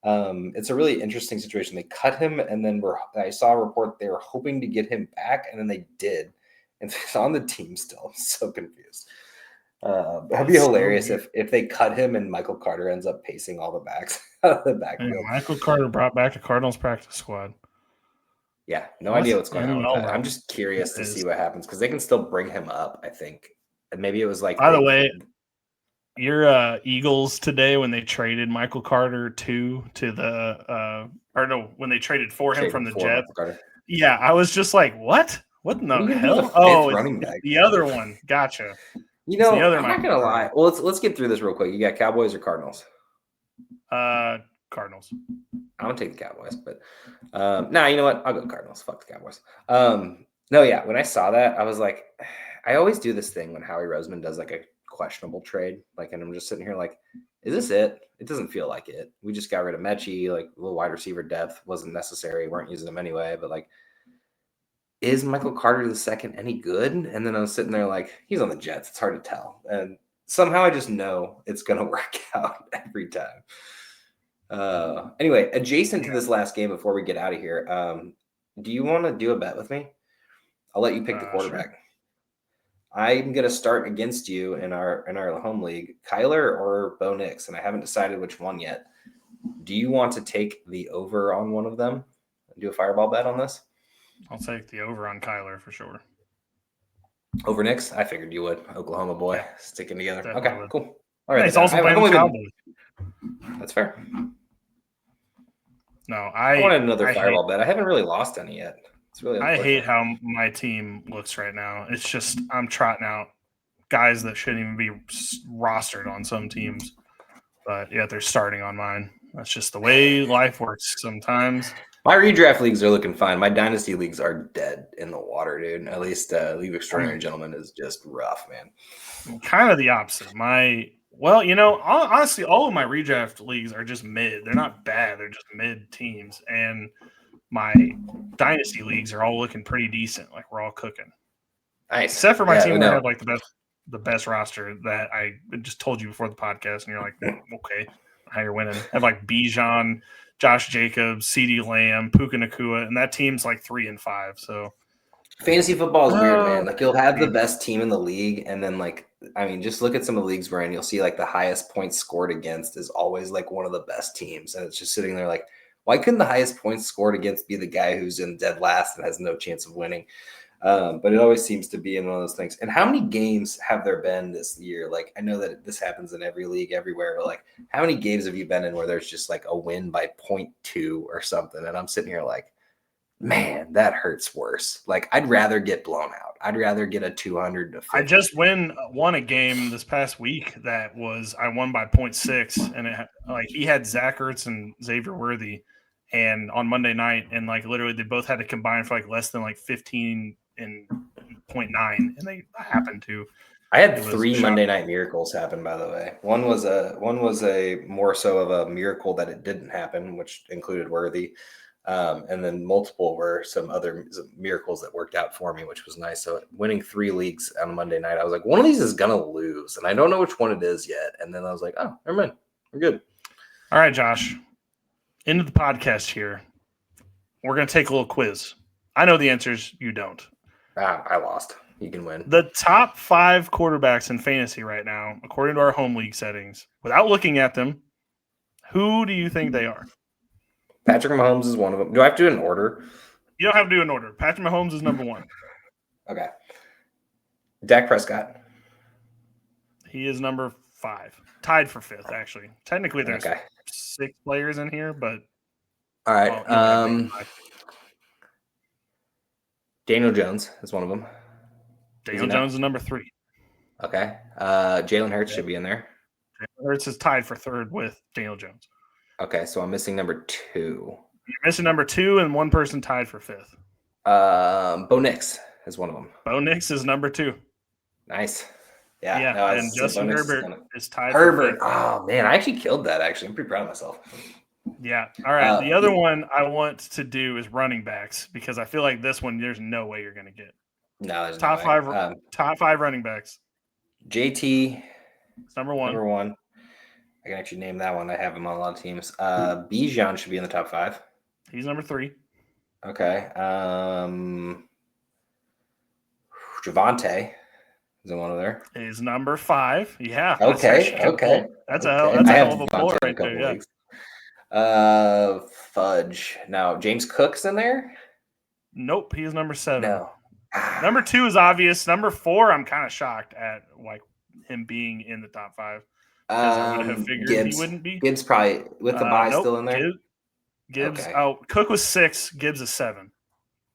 It's a really interesting situation. They cut him, and then I saw a report they were hoping to get him back, and then they did, and he's on the team still. I'm so confused. That'd be hilarious if they cut him and Michael Carter ends up pacing all the backs out of the backfield. Hey, Michael Carter brought back a Cardinals practice squad. Yeah, no idea what's going on with that. I'm just curious to see what happens because they can still bring him up, I think. And maybe it was like. By the way, your Eagles today when they traded Michael Carter when they traded for him from the Jets. Yeah, I was just like, what? What in the hell? Oh, it's the other one. Gotcha. You It's know, the other I'm not Michael gonna Carter. lie. Well, let's get through this real quick. You got Cowboys or Cardinals? Cardinals. I'm gonna take the Cowboys, but you know what? I'll go Cardinals. Fuck the Cowboys. No, yeah. When I saw that, I was like, I always do this thing when Howie Roseman does like a questionable trade, like, and I'm just sitting here like, is this it? It doesn't feel like it. We just got rid of Mechie, like a little wide receiver depth wasn't necessary. Weren't using them anyway, but like, is Michael Carter the second any good? And then I was sitting there like, he's on the Jets. It's hard to tell, and somehow I just know it's gonna work out every time. Anyway, adjacent to this last game before we get out of here, do you want to do a bet with me? I'll let you pick the quarterback. Sure. I'm gonna start against you in our home league, Kyler or Bo Nix, and I haven't decided which one yet. Do you want to take the over on one of them and do a fireball bet on this? I'll take the over on Kyler for sure. Over Nix? I figured you would. Oklahoma boy, Yeah, sticking together. definitely Okay, would. cool. All right, He's also playing with Cowboys. That's fair. No, I wanted another fireball bet. I haven't really lost any yet. It's really unfortunate. I hate how my team looks right now. It's just I'm trotting out guys that shouldn't even be rostered on some teams, but yet they're starting on mine. That's just the way life works sometimes. My redraft leagues are looking fine. My dynasty leagues are dead in the water, dude. At least League of Extraordinary Gentlemen is just rough, man. Kind of the opposite. Honestly, all of my redraft leagues are just mid. They're not bad. They're just mid teams. And my dynasty leagues are all looking pretty decent. Like we're all cooking. Nice. Except for my team that had like the best roster that I just told you before the podcast. And you're like, okay, how you're winning. I have like Bijan, Josh Jacobs, CeeDee Lamb, Puka Nacua, and that team's like 3-5. So fantasy football is weird, man. Like you'll have the best team in the league, and then just look at some of the leagues we're in. You'll see like the highest points scored against is always like one of the best teams, and it's just sitting there like, why couldn't the highest points scored against be the guy who's in dead last and has no chance of winning? But it always seems to be in one of those things. And how many games have there been this year? Like, I know that this happens in every league everywhere, but like, how many games have you been in where there's just like a win by 0.2 or something? And I'm sitting here like, man, that hurts worse. Like, I'd rather get blown out. I'd rather get a 200 to 50. I just won a game this past week that I won by 0.6, and he had Zach Ertz and Xavier Worthy, and on Monday night, and like literally they both had to combine for like less than like 15 and 0.9, and they happened to. I had 3 Monday Night Miracles happen, by the way. One was a more so of a miracle that it didn't happen, which included Worthy. And then multiple were some miracles that worked out for me, which was nice. So winning 3 leagues on Monday night, I was like, one of these is going to lose. And I don't know which one it is yet. And then I was like, oh, never mind. We're good. All right, Josh. Into the podcast here. We're going to take a little quiz. I know the answers. You don't. I lost. You can win. The top 5 quarterbacks in fantasy right now, according to our home league settings, without looking at them, who do you think they are? Patrick Mahomes is one of them. Do I have to do it in order? You don't have to do an order. Patrick Mahomes is number 1. Okay. Dak Prescott. He is number 5. Tied for 5th, actually. Technically, there's 6 players in here, but... All right. Daniel Jones is one of them. Daniel Jones is number 3. Okay. Jalen Hurts should be in there. Jalen Hurts is tied for 3rd with Daniel Jones. Okay, so I'm missing number 2. You're missing number 2, and one person tied for 5th. Bo Nix is one of them. Bo Nix is number 2. Nice. Yeah, and Justin Herbert is tied Herbert. for 5th. Oh, man, I actually killed that, actually. I'm pretty proud of myself. Yeah. All right. The other one I want to do is running backs, because I feel like this one there's no way you're going to get. No, there's top no way. 5. Top 5 running backs. JT. It's number 1. Number 1. I can actually name that one. I have him on a lot of teams. Bijan should be in the top 5. He's number 3. Okay. Javante is in one of there. Is number 5. Yeah. Okay. That's a hell of a pull right there. Yeah. Fudge. Now James Cook's in there. Nope, he is number 7. No. Number 2 is obvious. Number 4, I'm kind of shocked at like him being in the top 5. I would have figured Gibbs. he wouldn't be. Gibbs probably with the bye still in there. Gibbs. Okay. Oh, Cook was 6. Gibbs is 7.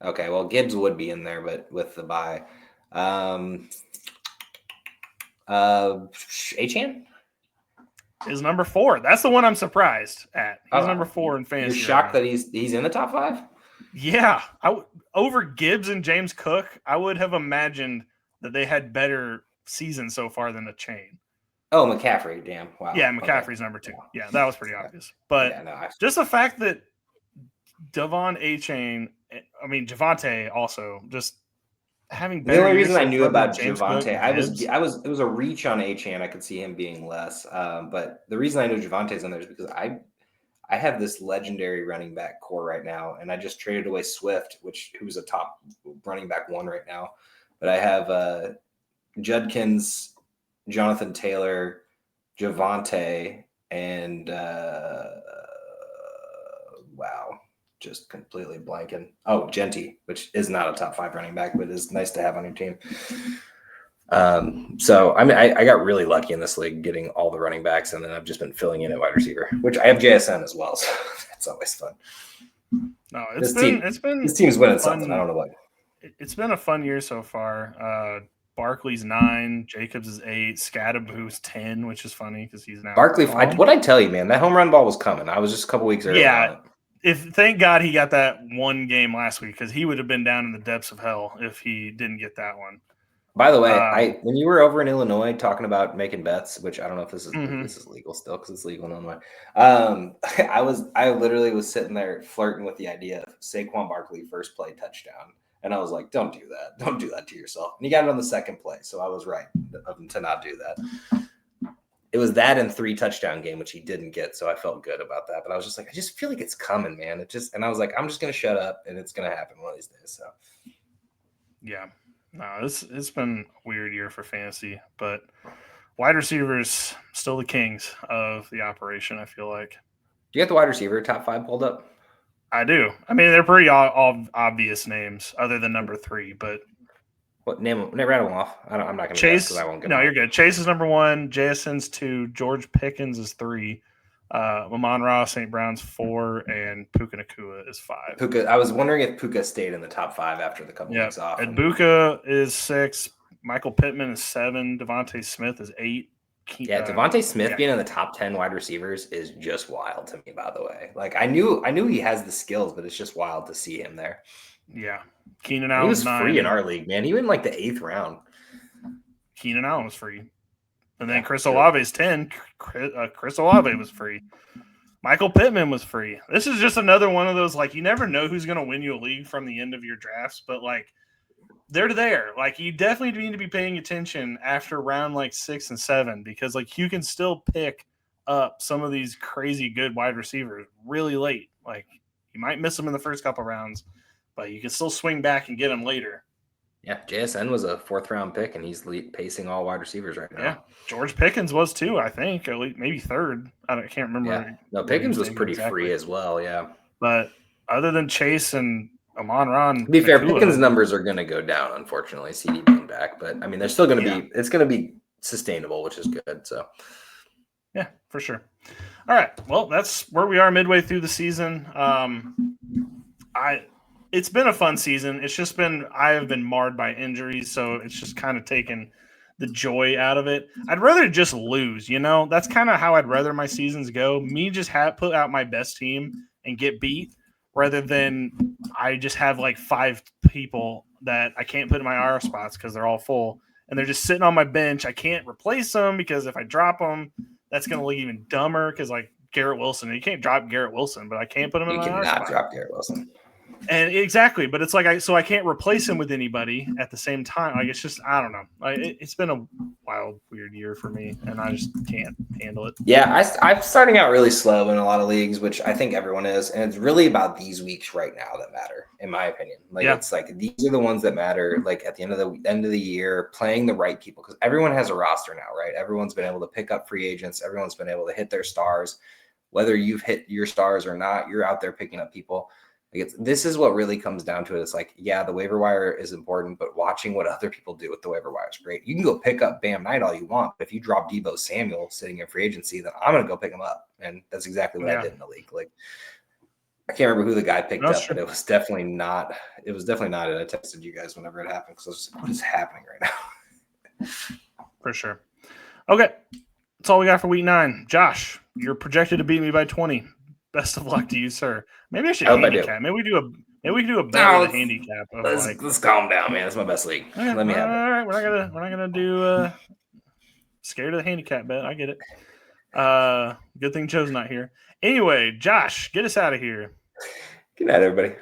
Okay, well Gibbs would be in there, but with the bye. Achane is number 4. That's the one I'm surprised at. He's number 4 in fantasy. You're shocked that he's in the top 5? Yeah, over Gibbs and James Cook, I would have imagined that they had better seasons so far than Achane. Oh, McCaffrey, damn. Wow. Yeah, McCaffrey's number 2. Yeah, that was pretty obvious. But just the fact that Devon Achane, I mean Javonte also just having better. The only reason I knew about Javonte, it was a reach on Achane. I could see him being less. But the reason I know Javonte's on there is because I have this legendary running back core right now, and I just traded away Swift, who's a top running back 1 right now. But I have Judkins, Jonathan Taylor, Javonte, and wow, just completely blanking. Oh, Genty, which is not a top 5 running back, but is nice to have on your team. So I mean, I got really lucky in this league getting all the running backs, and then I've just been filling in at wide receiver, which I have JSN as well, so that's always fun. No, this team's winning something. I don't know what. It's been a fun year so far. Barkley's 9, Jacobs is 8, Scadaboo's 10, which is funny because he's now Barkley. What I tell you, man, that home run ball was coming. I was just a couple weeks early. Yeah. Thank God he got that one game last week because he would have been down in the depths of hell if he didn't get that one. By the way, when you were over in Illinois talking about making bets, which I don't know if this is legal still because it's legal in Illinois. I literally was sitting there flirting with the idea of Saquon Barkley first play touchdown. And I was like, don't do that. Don't do that to yourself. And he got it on the second play. So I was right to not do that. It was that and 3 touchdown game, which he didn't get. So I felt good about that. But I was just like, I just feel like it's coming, man. And I was like, I'm just going to shut up and it's going to happen one of these days. So, yeah, no, it's been a weird year for fantasy, but wide receivers still the kings of the operation. I feel like. Do you got the wide receiver top 5 pulled up? I do. I mean, they're pretty all obvious names other than number 3, but what name? Rattle them off. I'm not going to Chase. Guess I won't get no, you're good. Chase is number 1. JSN's 2. George Pickens is 3. Amon-Ra St. Brown's 4, and Puka Nacua is 5. Puka. I was wondering if Puka stayed in the top 5 after the couple weeks off. And Puka is 6. Michael Pittman is 7. Devontae Smith is 8. Devontae Smith being in the top 10 wide receivers is just wild to me, by the way. Like I knew he has the skills, but it's just wild to see him there. Yeah. Keenan Allen was 9. Free in our league, man. He went in like the 8th round. Keenan Allen was free. And then Chris Olave is 10. Chris Olave was free. Michael Pittman was free. This is just another one of those, like, you never know who's going to win you a league from the end of your drafts, but like they're there. Like, you definitely need to be paying attention after round like 6 and 7 because like you can still pick up some of these crazy good wide receivers really late. Like, you might miss them in the first couple rounds, but you can still swing back and get them later. Yeah, JSN was a 4th round pick, and he's pacing all wide receivers right now. Yeah, George Pickens was too, I think, at least maybe 3rd. I can't remember. Yeah. No, Pickens was pretty free as well, yeah. But other than Chase and Amon-Ra, to be fair, Pickens' numbers are going to go down, unfortunately, CD being back. But, I mean, they're still going to be – it's going to be sustainable, which is good. So, yeah, for sure. All right, well, that's where we are midway through the season. It's been a fun season. It's just been – I have been marred by injuries, so it's just kind of taken the joy out of it. I'd rather just lose, you know? That's kind of how I'd rather my seasons go. Me just put out my best team and get beat rather than I just have like 5 people that I can't put in my IR spots because they're all full, and they're just sitting on my bench. I can't replace them because if I drop them, that's going to look even dumber because like Garrett Wilson. You can't drop Garrett Wilson, but I can't put him in my IR spot. You cannot drop Garrett Wilson. And exactly, but it's like I can't replace him with anybody at the same time. Like, it's just, I don't know. It's been a wild, weird year for me, and I just can't handle it. Yeah, I'm starting out really slow in a lot of leagues, which I think everyone is, and it's really about these weeks right now that matter, in my opinion. Like, It's like these are the ones that matter. Like at the end of the year, playing the right people, because everyone has a roster now, right? Everyone's been able to pick up free agents. Everyone's been able to hit their stars. Whether you've hit your stars or not, you're out there picking up people. Like this is what really comes down to it. It's like, yeah, the waiver wire is important, but watching what other people do with the waiver wire is great. You can go pick up Bam Knight all you want, but if you drop Deebo Samuel sitting in free agency, then I'm going to go pick him up. And that's exactly what I did in the league. Like, I can't remember who the guy picked up, but it was definitely not it. I texted you guys whenever it happened because I was just like, what is happening right now? For sure. Okay, that's all we got for week 9. Josh, you're projected to beat me by 20. Best of luck to you, sir. Maybe I should handicap. Maybe we can do a bet with a handicap of let's calm down, man. That's my best league. Okay, Let me have it. All right, we're not gonna do scared of the handicap bet. I get it. Good thing Joe's not here. Anyway, Josh, get us out of here. Good night, everybody.